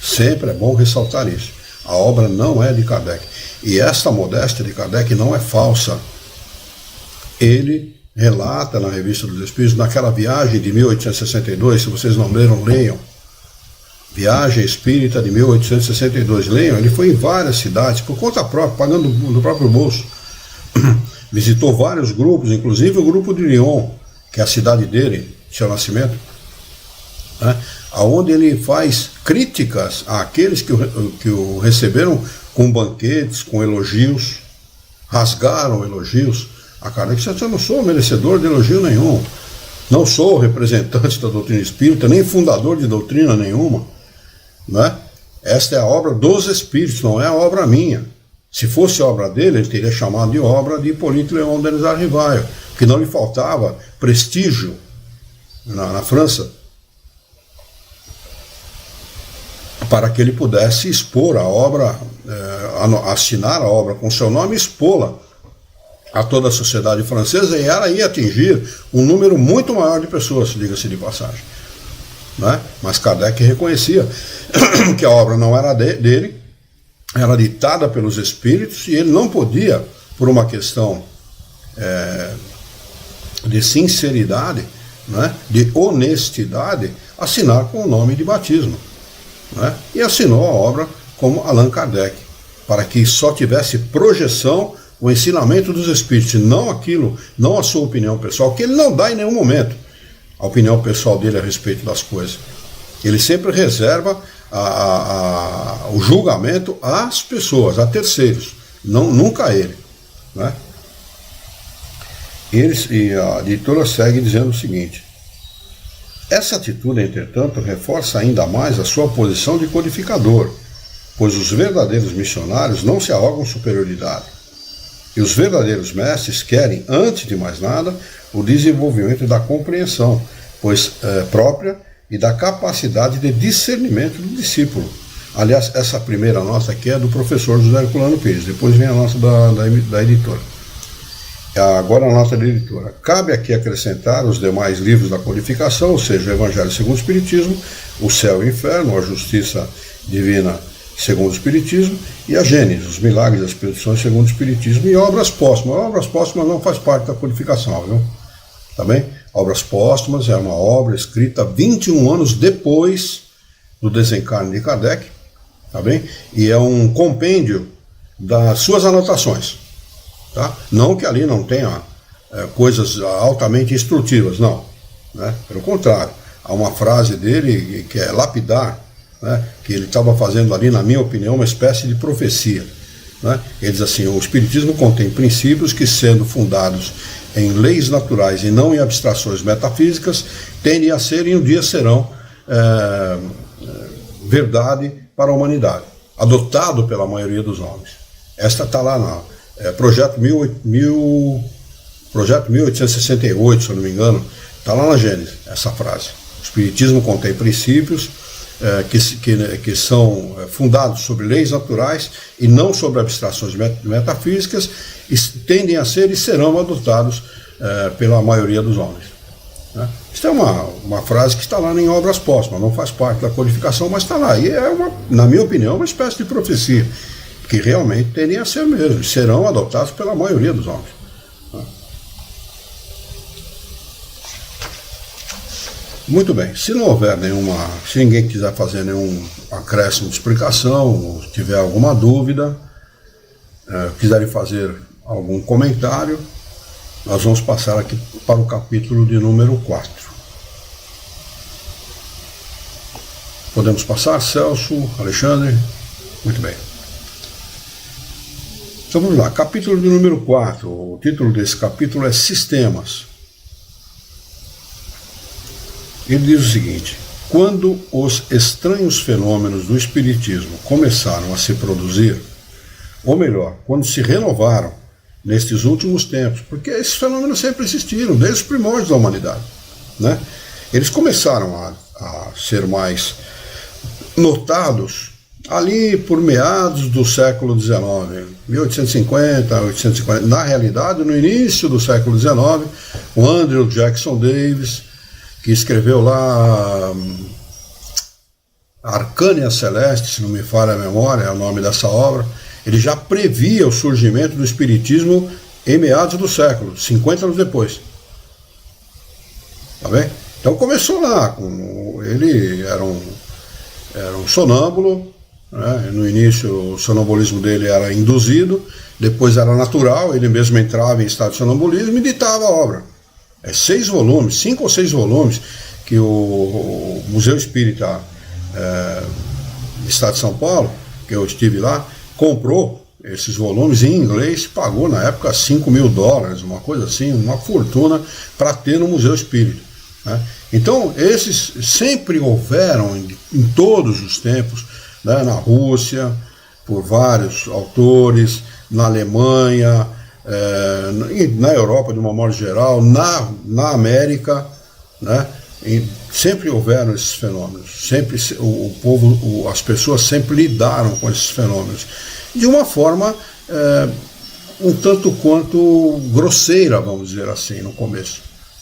Speaker 1: Sempre é bom ressaltar isso. A obra não é de Kardec. E esta modéstia de Kardec não é falsa. Ele relata na Revista dos Espíritos, naquela viagem de 1862, se vocês não leram, leiam. Viagem Espírita de 1862, leiam. Ele foi em várias cidades, por conta própria, pagando do próprio bolso. Visitou vários grupos, inclusive o grupo de Lyon, que é a cidade dele, seu nascimento, né? Onde ele faz críticas àqueles que o receberam com banquetes, com elogios, rasgaram elogios a Kardec. Eu não sou merecedor de elogio nenhum, não sou representante da doutrina espírita, nem fundador de doutrina nenhuma, né? Esta é a obra dos espíritos, não é a obra minha. Se fosse obra dele, ele teria chamado de obra de Hippolyte Léon Denis Rivaio, que não lhe faltava prestígio na França, para que ele pudesse expor a obra, assinar a obra com seu nome e expô-la a toda a sociedade francesa, e ela ia atingir um número muito maior de pessoas, diga-se de passagem, né? Mas Kardec reconhecia que a obra não era dele, era ditada pelos espíritos, e ele não podia, por uma questão de sinceridade, né, de honestidade, assinar com o nome de batismo, né? E assinou a obra como Allan Kardec, para que só tivesse projeção o ensinamento dos espíritos, não a sua opinião pessoal, que ele não dá em nenhum momento a opinião pessoal dele a respeito das coisas. Ele sempre reserva o julgamento às pessoas, a terceiros, nunca a ele, né? E a editora segue dizendo o seguinte: essa atitude, entretanto, reforça ainda mais a sua posição de codificador, pois os verdadeiros missionários não se arrogam superioridade. E os verdadeiros mestres querem, antes de mais nada, o desenvolvimento da compreensão, pois própria e da capacidade de discernimento do discípulo. Aliás, essa primeira nossa aqui é do professor José Herculano Pires, depois vem a nossa da editora. Agora a nossa editora. Cabe aqui acrescentar os demais livros da codificação, ou seja, o Evangelho segundo o Espiritismo, o Céu e o Inferno, a Justiça Divina segundo o Espiritismo, e a Gênesis, os Milagres e as Expedições segundo o Espiritismo, e obras póstumas. Obras póstumas não faz parte da codificação, viu? Tá bem? Obras póstumas é uma obra escrita 21 anos depois do desencarne de Kardec, tá bem? E é um compêndio das suas anotações. Tá? Não que ali não tenha coisas altamente instrutivas, não, né? Pelo contrário, há uma frase dele que é lapidar, né? Que ele estava fazendo ali, na minha opinião, uma espécie de profecia, né? Ele diz assim: o Espiritismo contém princípios que, sendo fundados em leis naturais e não em abstrações metafísicas, tendem a ser e um dia serão verdade para a humanidade, adotado pela maioria dos homens. Esta está lá na Projeto 1868, se eu não me engano, está lá na Gênesis, essa frase. O Espiritismo contém princípios que são fundados sobre leis naturais e não sobre abstrações metafísicas, e tendem a ser e serão adotados pela maioria dos homens. Né? Isso é uma frase que está lá em obras póstumas, não faz parte da codificação, mas está lá. E é, na minha opinião, uma espécie de profecia, que realmente tendem a ser mesmo, serão adotados pela maioria dos homens. Muito bem, se não houver se ninguém quiser fazer nenhum acréscimo de explicação, ou tiver alguma dúvida, quiserem fazer algum comentário, nós vamos passar aqui para o capítulo de número 4. Podemos passar, Celso, Alexandre? Muito bem. Então vamos lá, capítulo de número 4, o título desse capítulo é Sistemas. Ele diz o seguinte: quando os estranhos fenômenos do Espiritismo começaram a se produzir, ou melhor, quando se renovaram nestes últimos tempos, porque esses fenômenos sempre existiram, desde os primórdios da humanidade, né? Eles começaram a ser mais notados ali por meados do século XIX, 1850, 1840. Na realidade, no início do século XIX, o Andrew Jackson Davis, que escreveu lá Arcânia Celeste, se não me falha a memória, é o nome dessa obra, ele já previa o surgimento do Espiritismo em meados do século, 50 anos depois. Tá bem? Então começou lá, ele era um sonâmbulo, né? No início o sonambulismo dele era induzido, depois era natural, ele mesmo entrava em estado de sonambulismo e ditava a obra. 6 volumes, 5 ou 6 volumes, que o Museu Espírita do Estado de São Paulo, que eu estive lá, comprou esses volumes em inglês, pagou na época $5.000, uma coisa assim, uma fortuna, para ter no Museu Espírita, né? Então, esses sempre houveram em todos os tempos, né, na Rússia, por vários autores, na Alemanha, na Europa de uma modo geral, na América, né, sempre houveram esses fenômenos, sempre o povo, as pessoas sempre lidaram com esses fenômenos de uma forma um tanto quanto grosseira, vamos dizer assim, no começo,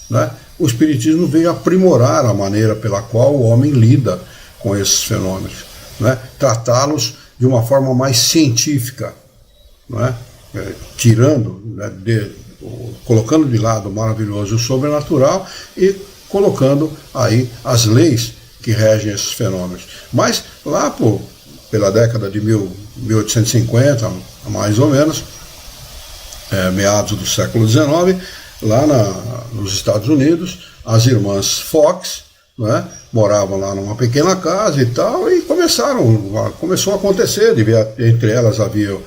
Speaker 1: né? O Espiritismo veio aprimorar a maneira pela qual o homem lida com esses fenômenos, né? Tratá-los de uma forma mais científica, né? Tirando, né, colocando de lado o maravilhoso e o sobrenatural e colocando aí as leis que regem esses fenômenos. Mas lá pela década de 1850, mais ou menos, meados do século XIX, lá nos Estados Unidos, as irmãs Fox, né, moravam lá numa pequena casa e tal, e começou a acontecer, entre elas havia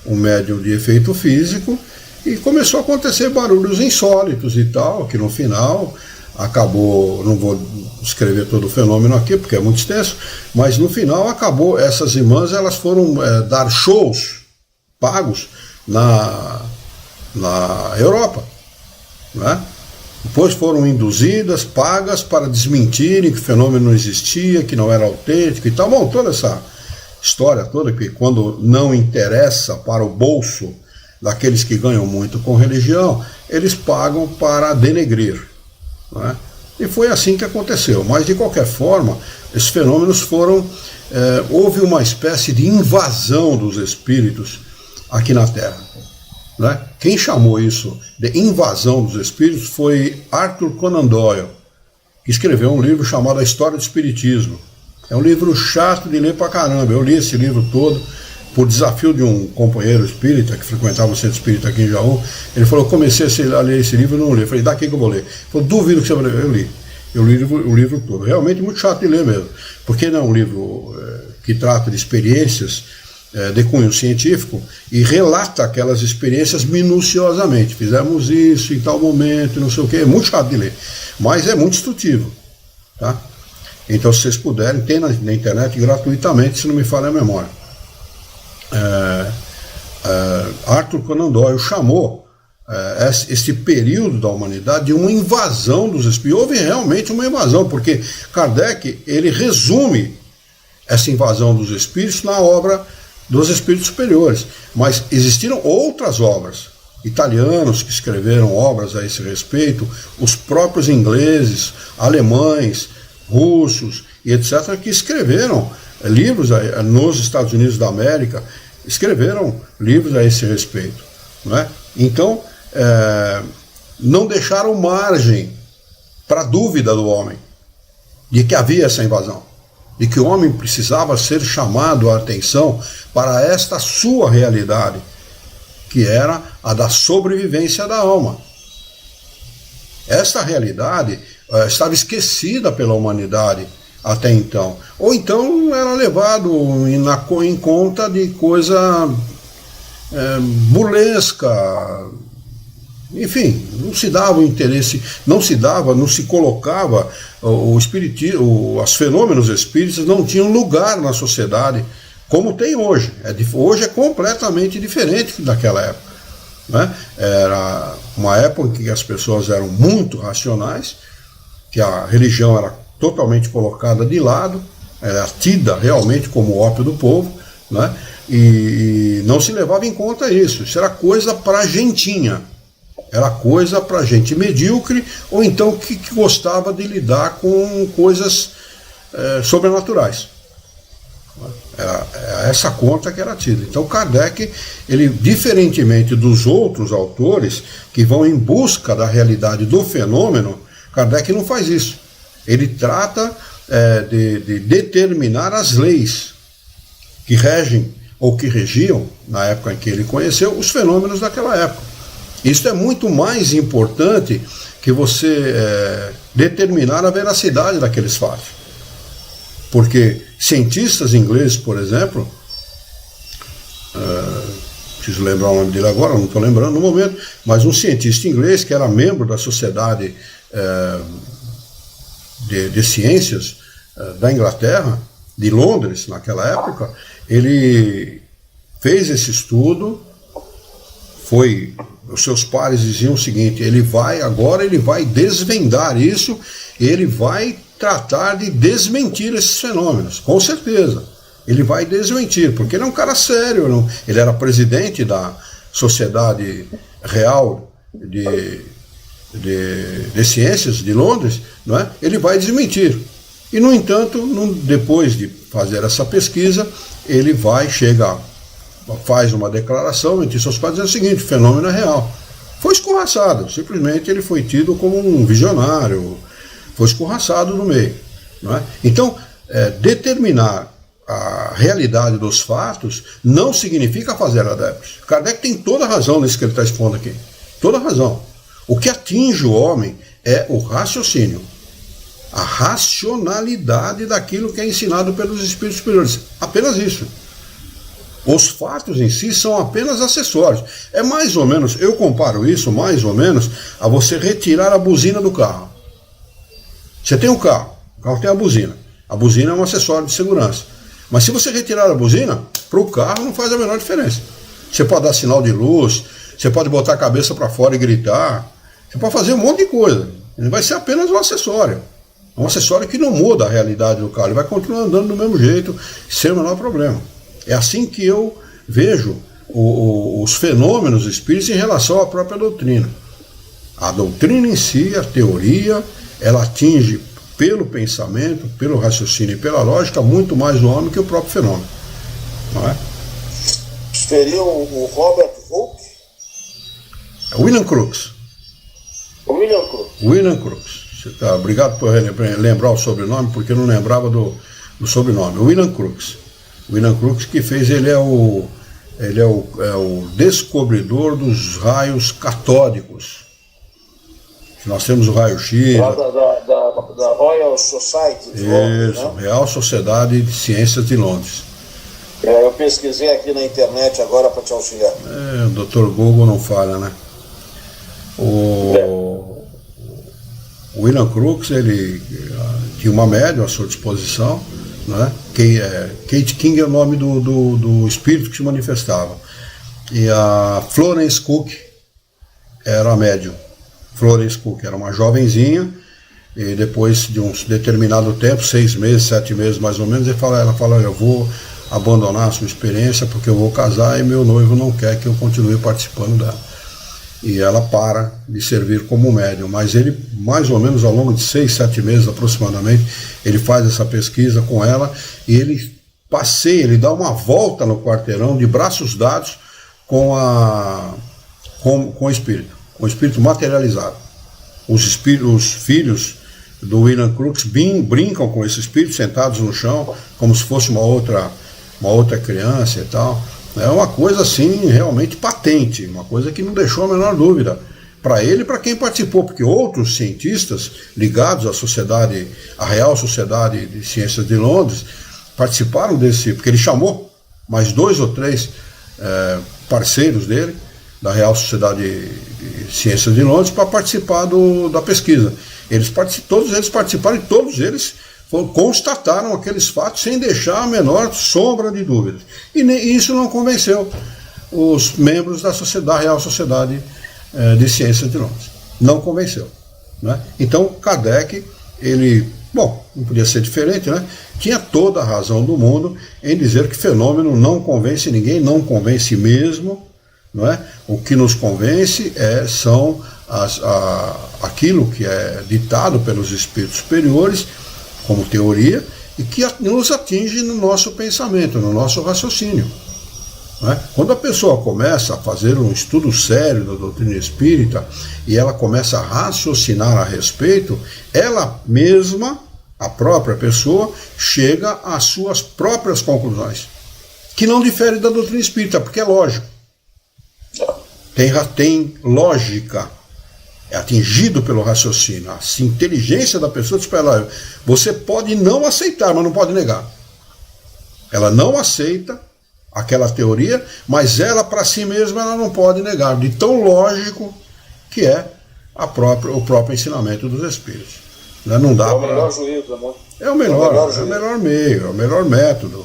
Speaker 1: um médium de efeito físico, e começou a acontecer barulhos insólitos e tal, que no final acabou, não vou escrever todo o fenômeno aqui porque é muito extenso, mas no final acabou, essas irmãs elas foram dar shows pagos na Europa, né? Depois foram induzidas, pagas para desmentirem que o fenômeno não existia, que não era autêntico e tal. Bom, toda essa história toda, que quando não interessa para o bolso daqueles que ganham muito com religião, eles pagam para denegrir, não é? E foi assim que aconteceu. Mas, de qualquer forma, esses fenômenos foram... houve uma espécie de invasão dos espíritos aqui na Terra, né? Quem chamou isso de invasão dos espíritos foi Arthur Conan Doyle, que escreveu um livro chamado A História do Espiritismo. É um livro chato de ler pra caramba. Eu li esse livro todo por desafio de um companheiro espírita que frequentava o centro espírita aqui em Jaú. Ele falou: comecei a ler esse livro e não li. Eu falei: daqui que eu vou ler. Ele falou: duvido que você vai ler. Eu li o livro todo. Realmente muito chato de ler mesmo, porque não é um livro que trata de experiências de cunho científico e relata aquelas experiências minuciosamente. Fizemos isso em tal momento, não sei o quê. É muito chato de ler, mas é muito instrutivo, tá? Então, se vocês puderem, tem na internet gratuitamente, se não me falha a memória. Arthur Conan Doyle chamou esse período da humanidade de uma invasão dos espíritos. Houve realmente uma invasão, porque Kardec ele resume essa invasão dos espíritos na obra dos espíritos superiores, mas existiram outras obras, italianos que escreveram obras a esse respeito, os próprios ingleses, alemães, russos e etc., que escreveram livros nos Estados Unidos da América, escreveram livros a esse respeito, não é? Então, não deixaram margem para dúvida do homem de que havia essa invasão, de que o homem precisava ser chamado a atenção para esta sua realidade, que era a da sobrevivência da alma. Esta realidade estava esquecida pela humanidade até então, ou então era levado em conta de coisa burlesca. Enfim, não se dava o interesse, não se colocava o espiritismo, os fenômenos espíritas não tinham lugar na sociedade como tem hoje. Hoje é completamente diferente daquela época, né? Era uma época em que as pessoas eram muito racionais, que a religião era totalmente colocada de lado, era tida realmente como o ópio do povo, né? E não se levava em conta isso. Isso era coisa para gentinha. Era coisa para gente medíocre, ou então que gostava de lidar com coisas sobrenaturais. Era essa conta que era tida. Então Kardec, ele, diferentemente dos outros autores que vão em busca da realidade do fenômeno, Kardec não faz isso. Ele trata de determinar as leis que regem ou que regiam, na época em que ele conheceu, os fenômenos daquela época. Isso é muito mais importante que você determinar a veracidade daqueles fatos. Porque cientistas ingleses, por exemplo, preciso lembrar o nome dele agora, não estou lembrando no momento, mas um cientista inglês que era membro da Sociedade de Ciências da Inglaterra, de Londres, naquela época, ele fez esse estudo, os seus pares diziam o seguinte: ele vai desvendar isso, ele vai tratar de desmentir esses fenômenos, com certeza, ele vai desmentir, porque ele é um cara sério, ele era presidente da Sociedade Real de Ciências de Londres, não é? Ele vai desmentir, e no entanto, depois de fazer essa pesquisa, ele faz uma declaração entre seus pais dizendo o seguinte: o fenômeno é real. Foi escorraçado, simplesmente ele foi tido como um visionário, foi escorraçado no meio, não é? Então, determinar a realidade dos fatos não significa fazer adeptos. Kardec tem toda a razão nisso que ele está expondo aqui, toda a razão. O que atinge o homem é o raciocínio, a racionalidade daquilo que é ensinado pelos espíritos superiores, apenas isso. Os fatos em si são apenas acessórios. É mais ou menos, eu comparo isso mais ou menos a você retirar a buzina do carro. Você tem um carro, o carro tem a buzina. A buzina é um acessório de segurança. Mas se você retirar a buzina, para o carro não faz a menor diferença. Você pode dar sinal de luz, você pode botar a cabeça para fora e gritar, Você pode fazer um monte de coisa. Ele vai ser apenas um acessório. Um acessório que não muda a realidade do carro. Ele vai continuar andando do mesmo jeito, sem o menor problema. É assim que eu vejo os fenômenos espíritas em relação à própria doutrina. A doutrina em si, a teoria, ela atinge pelo pensamento, pelo raciocínio e pela lógica muito mais o homem que o próprio fenômeno. Não é?
Speaker 2: Seria o Robert Hooke?
Speaker 1: William Crookes.
Speaker 2: William Crookes.
Speaker 1: William Crookes. Obrigado por lembrar o sobrenome, porque eu não lembrava do sobrenome. William Crookes. William Crookes que fez, ele é o descobridor dos raios catódicos. Nós temos o raio-x.
Speaker 2: Lá da Royal Society de Londres,
Speaker 1: isso,
Speaker 2: né?
Speaker 1: Real Sociedade de Ciências de Londres.
Speaker 2: Eu pesquisei aqui na internet agora para te auxiliar.
Speaker 1: O Dr. Google não falha, né? O William Crookes, ele tinha uma médium à sua disposição, né? Kate King é o nome do espírito que se manifestava. E a Florence Cook era a médium. Florence Cook era uma jovenzinha, e depois de um determinado tempo, 6 meses, 7 meses mais ou menos, ela fala, eu vou abandonar a sua experiência porque eu vou casar e meu noivo não quer que eu continue participando dela. E ela para de servir como médium, mas ele, mais ou menos ao longo de 6, 7 meses aproximadamente, ele faz essa pesquisa com ela e ele passeia, ele dá uma volta no quarteirão de braços dados com o espírito materializado. Os filhos do William Crookes brincam com esse espírito sentados no chão, como se fosse uma outra criança e tal. É uma coisa assim realmente patente, uma coisa que não deixou a menor dúvida para ele e para quem participou, porque outros cientistas ligados à Real Sociedade de Ciências de Londres participaram porque ele chamou mais 2 ou 3 parceiros dele da Real Sociedade de Ciências de Londres para participar da pesquisa. Todos eles participaram e todos eles constataram aqueles fatos sem deixar a menor sombra de dúvidas. E isso não convenceu os membros da Real Sociedade de Ciências de Londres. Não convenceu. Né? Então, Kardec, não podia ser diferente, né? Tinha toda a razão do mundo em dizer que fenômeno não convence ninguém, não convence mesmo. Não é? O que nos convence são aquilo que é ditado pelos espíritos superiores como teoria e que nos atinge no nosso pensamento, no nosso raciocínio. Não é? Quando a pessoa começa a fazer um estudo sério da doutrina espírita e ela começa a raciocinar a respeito, ela mesma, a própria pessoa, chega às suas próprias conclusões, que não diferem da doutrina espírita, porque é lógico. Tem lógica, é atingido pelo raciocínio. A inteligência da pessoa diz para ela, você pode não aceitar, mas não pode negar. Ela não aceita aquela teoria, mas ela para si mesma ela não pode negar, de tão lógico que é o próprio ensinamento dos espíritos. Não dá
Speaker 2: melhor juízo, amor.
Speaker 1: É o melhor meio, é o melhor método.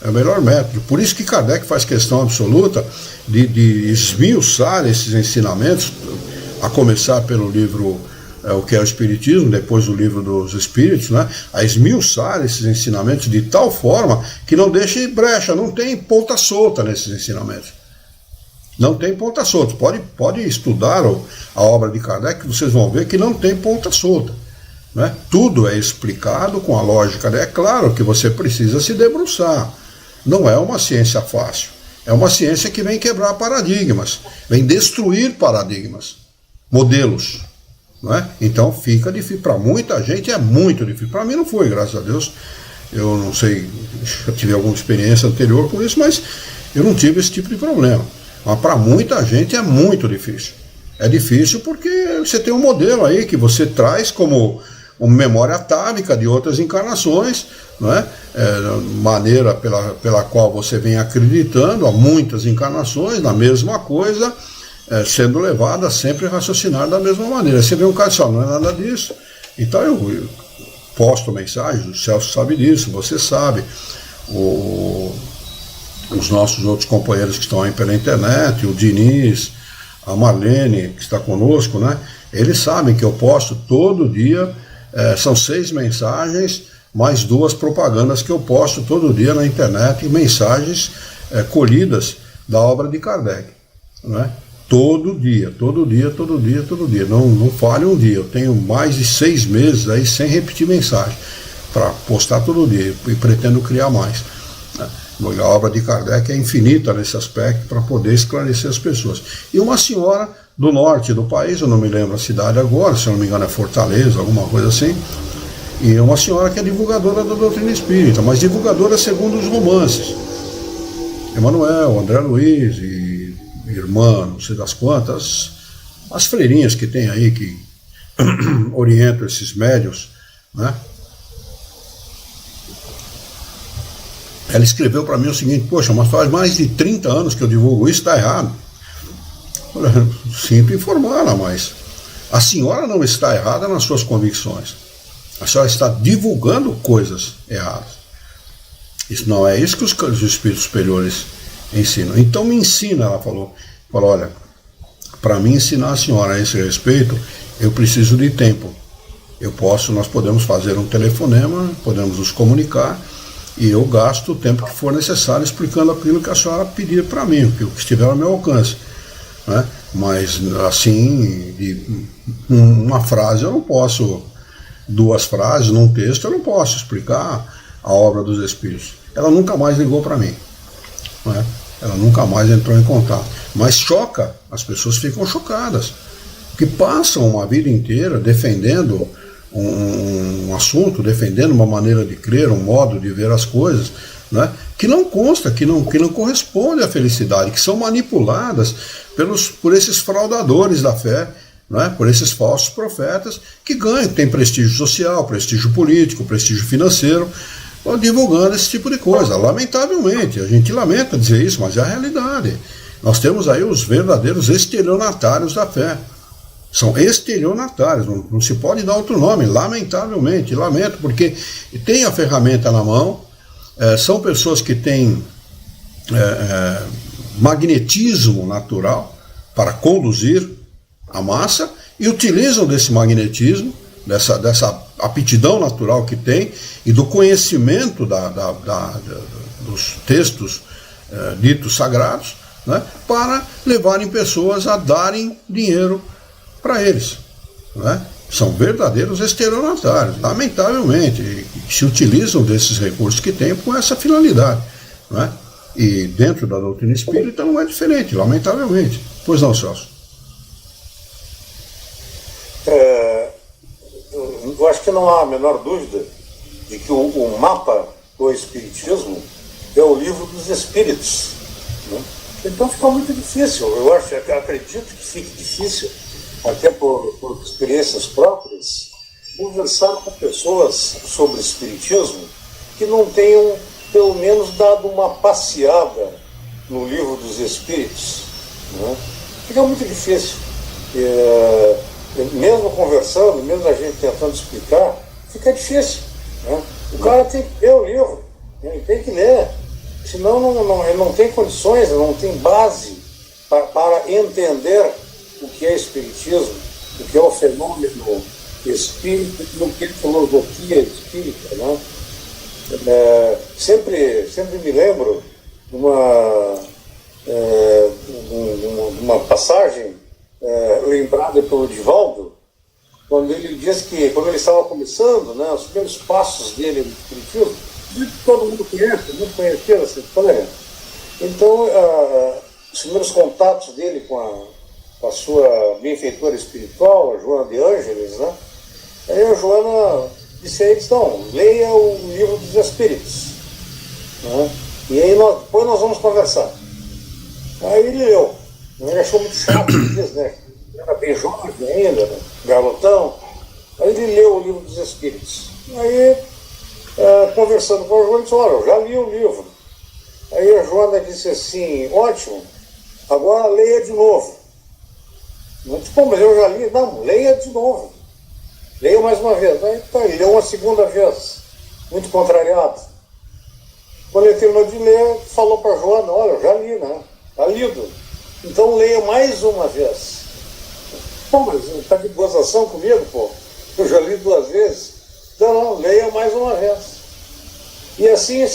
Speaker 1: É o melhor método. Por isso que Kardec faz questão absoluta de esmiuçar esses ensinamentos, a começar pelo livro O que é o Espiritismo, depois o livro dos Espíritos, né? A esmiuçar esses ensinamentos de tal forma que não deixe brecha, não tem ponta solta nesses ensinamentos. Não tem ponta solta. Pode estudar a obra de Kardec, que vocês vão ver que não tem ponta solta. Né? Tudo é explicado com a lógica. É claro que você precisa se debruçar. Não é uma ciência fácil. É uma ciência que vem quebrar paradigmas, vem destruir paradigmas, modelos. Não é? Então fica difícil. Para muita gente é muito difícil. Para mim não foi, graças a Deus. Eu não sei, eu tive alguma experiência anterior com isso, mas eu não tive esse tipo de problema. Mas para muita gente é muito difícil. É difícil porque você tem um modelo aí que você traz como uma memória atávica de outras encarnações, não é? Maneira pela qual você vem acreditando há muitas encarnações na mesma coisa, sendo levado a sempre raciocinar da mesma maneira. Você vê um cara só, não é nada disso. Então eu posto mensagens, o Celso sabe disso, você sabe, os nossos outros companheiros que estão aí pela internet, o Diniz, a Marlene, que está conosco, né? Eles sabem que eu posto todo dia, são 6 mensagens, mais 2 propagandas que eu posto todo dia na internet, mensagens colhidas da obra de Kardec, né? Todo dia. Não falha um dia. Eu tenho mais de 6 meses aí sem repetir mensagem, para postar todo dia, e pretendo criar mais, né? A obra de Kardec é infinita nesse aspecto, para poder esclarecer as pessoas. E uma senhora do norte do país, eu não me lembro a cidade agora, se eu não me engano é Fortaleza, alguma coisa assim, e uma senhora que é divulgadora da doutrina espírita, mas divulgadora segundo os romances. Emanuel, André Luiz e irmã, não sei das quantas, as freirinhas que tem aí que orientam esses médios, né? Ela escreveu para mim o seguinte: poxa, mas faz mais de 30 anos que eu divulgo isso, está errado. Eu sinto informá-la, mas a senhora não está errada nas suas convicções. A senhora está divulgando coisas erradas. Isso não é isso que os espíritos superiores ensinam. Então me ensina, ela falou, olha, para mim ensinar a senhora a esse respeito, eu preciso de tempo. Nós podemos fazer um telefonema, podemos nos comunicar, e eu gasto o tempo que for necessário explicando aquilo que a senhora pedir para mim, o que estiver ao meu alcance, né? Mas assim, uma frase eu não posso, 2 frases num texto eu não posso explicar a obra dos espíritos. Ela nunca mais ligou para mim, né? Ela nunca mais entrou em contato. Mas choca, as pessoas ficam chocadas, que passam uma vida inteira defendendo um assunto, defendendo uma maneira de crer, um modo de ver as coisas, né, que não consta, que não corresponde à felicidade, que são manipuladas por esses fraudadores da fé, né, por esses falsos profetas que ganham, têm prestígio social, prestígio político, prestígio financeiro, divulgando esse tipo de coisa. Lamentavelmente, a gente lamenta dizer isso, mas é a realidade. Nós temos aí os verdadeiros estelionatários da fé. São estelionatários, não se pode dar outro nome, lamentavelmente, lamento, porque tem a ferramenta na mão, são pessoas que têm magnetismo natural para conduzir a massa e utilizam desse magnetismo, dessa aptidão natural que tem e do conhecimento dos textos ditos sagrados, né, para levarem pessoas a darem dinheiro para eles, né? São verdadeiros estelionatários, lamentavelmente, e se utilizam desses recursos que têm com essa finalidade, né? E dentro da doutrina espírita não é diferente, lamentavelmente. Pois não, Celso?
Speaker 3: Eu acho que não há a menor dúvida de que o mapa do Espiritismo é o livro dos Espíritos, né? Então fica muito difícil, eu acredito que fique difícil, até por experiências próprias, conversar com pessoas sobre espiritismo que não tenham, pelo menos, dado uma passeada no livro dos Espíritos, né? Fica muito difícil. Mesmo conversando, mesmo a gente tentando explicar, fica difícil, né? O cara tem que ler o livro, ele tem que ler, senão ele não tem condições, não tem base para entender o que é espiritismo, o que é o fenômeno espírita, o que é filosofia espírita, né? Sempre me lembro de uma passagem lembrada pelo Divaldo, quando ele diz que, quando ele estava começando, né, os primeiros passos dele no espiritismo, todo mundo conhece, muito conhecido essa história. Então, os primeiros contatos dele com a sua benfeitora espiritual, a Joana de Ângeles, né? Aí a Joana disse a eles: não, leia o livro dos Espíritos, né? E aí depois nós vamos conversar. Aí ele leu, ele achou muito chato, né? Era bem jovem ainda, né? Garotão. Aí ele leu o livro dos Espíritos. Aí, conversando com a Joana, ele disse: olha, eu já li o livro. Aí a Joana disse assim: ótimo, agora leia de novo. Não disse: pô, mas eu já li. Não, leia de novo. Leia mais uma vez. Aí ele leu uma segunda vez, muito contrariado. Quando ele terminou de ler, falou para a Joana: olha, eu já li, né? Está lido. Então leia mais uma vez. Pô, mas tá de gozação comigo, pô? Eu já li 2 vezes. Não, leia mais uma vez. E assim,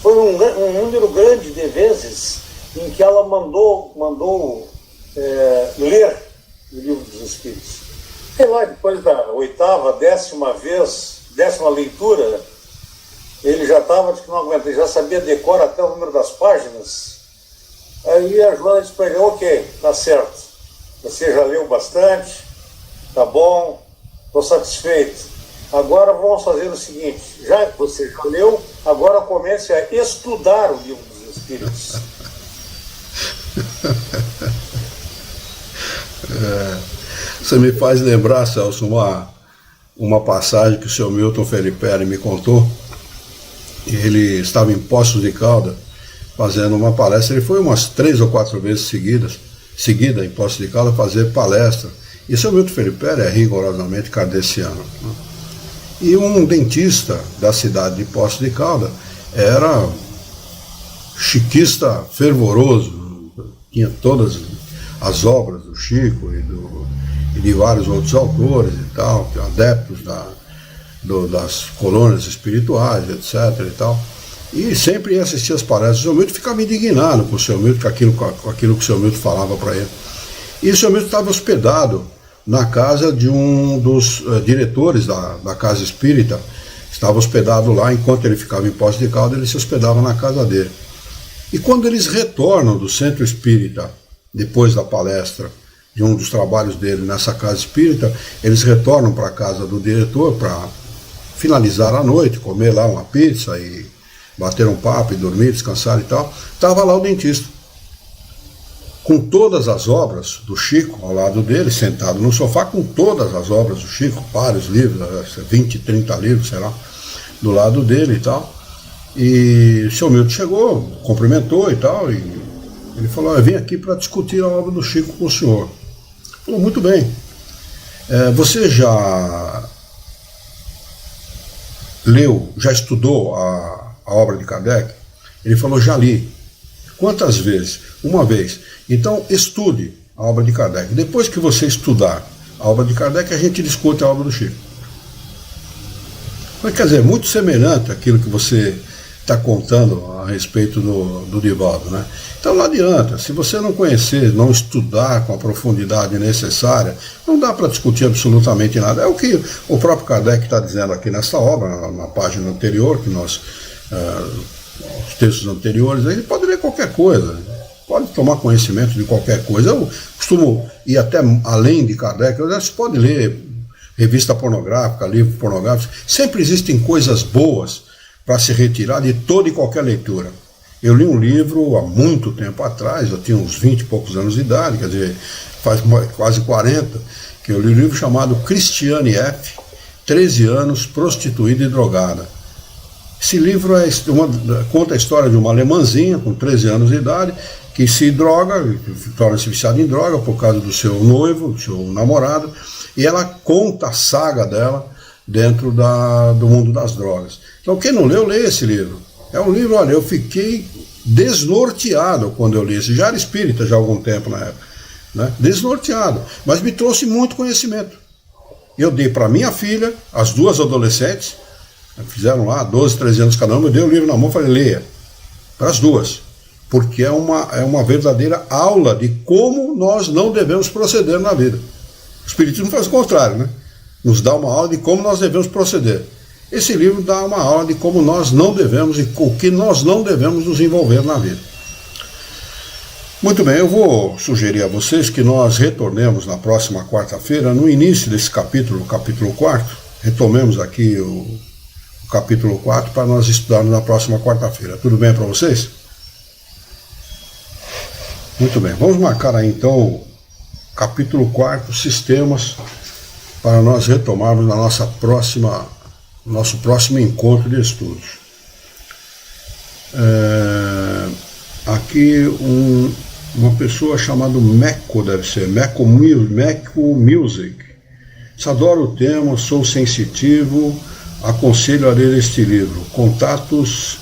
Speaker 3: foi um número grande de vezes em que ela mandou ler o Livro dos Espíritos. Sei lá, depois da 8ª, 10ª leitura, ele já estava, que não aguenta, já sabia decorar até o número das páginas. Aí a Joana disse para ele: ok, tá certo, você já leu bastante, tá bom, estou satisfeito. Agora vamos fazer o seguinte: já que você já leu, agora comece a estudar o Livro dos Espíritos.
Speaker 1: Você me faz lembrar, Celso, uma passagem que o seu Milton Felipe me contou. Ele estava em Poços de Caldas fazendo uma palestra. Ele foi umas 3 ou 4 vezes seguida em Poços de Caldas fazer palestra. E o seu Milton Felipe é rigorosamente kardeciano. E um dentista da cidade de Poços de Caldas era chiquista fervoroso, tinha todas as obras do Chico e de vários outros autores e tal, adeptos das colônias espirituais, etc. e tal. E sempre ia assistir as palestras. O seu Milton ficava indignado com o seu Milton, com aquilo que o seu Milton falava para ele. E o seu Milton estava hospedado na casa de um dos diretores da casa espírita. Estava hospedado lá, enquanto ele ficava em Poços de Caldas, ele se hospedava na casa dele. E quando eles retornam do centro espírita, depois da palestra de um dos trabalhos dele nessa casa espírita, eles retornam para a casa do diretor para finalizar a noite, comer lá uma pizza e bater um papo e dormir, descansar e tal. Estava lá o dentista, com todas as obras do Chico ao lado dele, sentado no sofá, com todas as obras do Chico, vários livros, 20, 30 livros, sei lá, do lado dele e tal. E o seu Milton chegou, cumprimentou e tal, e ele falou: eu vim aqui para discutir a obra do Chico com o senhor. Ele falou: muito bem. Você já leu, já estudou a obra de Kardec? Ele falou: já li. Quantas vezes? Uma vez. Então estude a obra de Kardec. Depois que você estudar a obra de Kardec, a gente discute a obra do Chico. Mas quer dizer, muito semelhante àquilo que você está contando a respeito do Divaldo, né? Então não adianta, se você não conhecer, não estudar com a profundidade necessária, não dá para discutir absolutamente nada. É o que o próprio Kardec está dizendo aqui nessa obra, na página anterior, que nós, os textos anteriores, ele pode ler qualquer coisa, pode tomar conhecimento de qualquer coisa. Eu costumo ir até além de Kardec, você pode ler revista pornográfica, livro pornográfico, sempre existem coisas boas para se retirar de toda e qualquer leitura. Eu li um livro há muito tempo atrás, eu tinha uns 20 e poucos anos de idade, quer dizer, faz quase 40, que eu li um livro chamado Cristiane F., 13 anos, prostituída e drogada. Esse livro conta a história de uma alemãzinha com 13 anos de idade, que se droga, torna-se viciada em droga por causa do seu noivo, do seu namorado, e ela conta a saga dela dentro do mundo das drogas. Então quem não leu, leia esse livro. É um livro, olha, eu fiquei desnorteado quando eu li esse. Já era espírita já há algum tempo na época, né? Desnorteado, mas me trouxe muito conhecimento. Eu dei para minha filha, as 2 adolescentes, fizeram lá 12, 13 anos cada uma, eu dei o livro na mão e falei: leia, para as 2, porque é uma verdadeira aula de como nós não devemos proceder na vida. O Espiritismo faz o contrário, né? Nos dá uma aula de como nós devemos proceder. Esse livro dá uma aula de como nós não devemos e o que nós não devemos nos envolver na vida. Muito bem, eu vou sugerir a vocês que nós retornemos na próxima quarta-feira, no início desse capítulo 4, retomemos aqui o capítulo 4 para nós estudarmos na próxima quarta-feira. Tudo bem para vocês? Muito bem, vamos marcar aí então o capítulo 4, sistemas, para nós retomarmos na nosso próximo encontro de estudos. Aqui uma pessoa chamada Meco, deve ser, Meco Music. Adoro o tema, sou sensitivo, aconselho a ler este livro. Contatos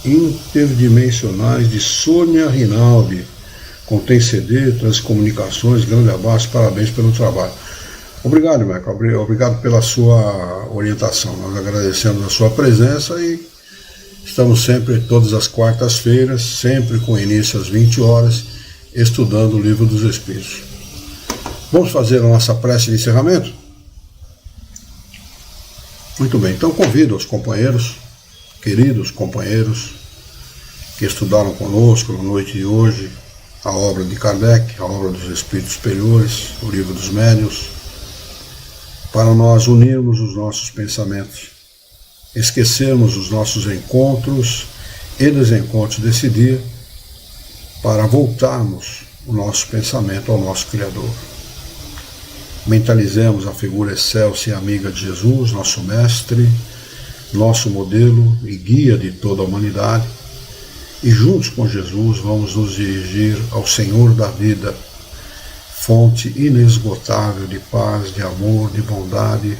Speaker 1: interdimensionais, de Sônia Rinaldi. Contém CD, Transcomunicações, grande abraço, parabéns pelo trabalho. Obrigado, Michael, obrigado pela sua orientação. Nós agradecemos a sua presença e estamos sempre, todas as quartas-feiras, sempre com início às 20 horas, estudando o Livro dos Espíritos. Vamos fazer a nossa prece de encerramento? Muito bem, então convido os companheiros, queridos companheiros, que estudaram conosco na noite de hoje a obra de Kardec, a obra dos Espíritos Superiores, o Livro dos Médiuns, para nós unirmos os nossos pensamentos, esquecermos os nossos encontros e desencontros desse dia, para voltarmos o nosso pensamento ao nosso Criador. Mentalizemos a figura excelsa e amiga de Jesus, nosso mestre, nosso modelo e guia de toda a humanidade, e juntos com Jesus vamos nos dirigir ao Senhor da vida, fonte inesgotável de paz, de amor, de bondade,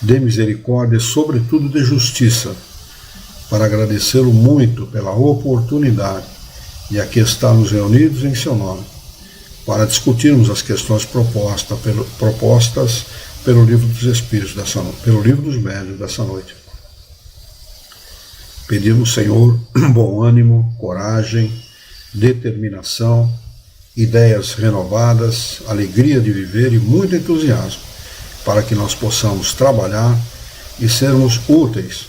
Speaker 1: de misericórdia e sobretudo de justiça, para agradecê-lo muito pela oportunidade de aqui estarmos reunidos em seu nome, para discutirmos as questões propostas pelo Livro dos Espíritos dessa noite, pelo Livro dos Médiuns dessa noite. Pedimos, Senhor, bom ânimo, coragem, determinação, ideias renovadas, alegria de viver e muito entusiasmo, para que nós possamos trabalhar e sermos úteis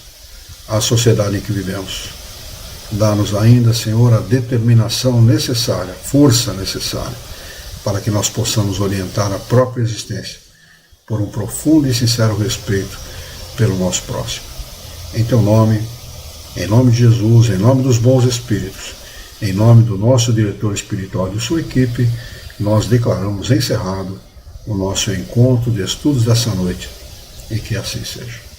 Speaker 1: à sociedade em que vivemos. Dá-nos ainda, Senhor, a determinação necessária, força necessária, para que nós possamos orientar a própria existência por um profundo e sincero respeito pelo nosso próximo. Em teu nome, em nome de Jesus, em nome dos bons espíritos, em nome do nosso diretor espiritual e de sua equipe, nós declaramos encerrado o nosso encontro de estudos dessa noite, e que assim seja.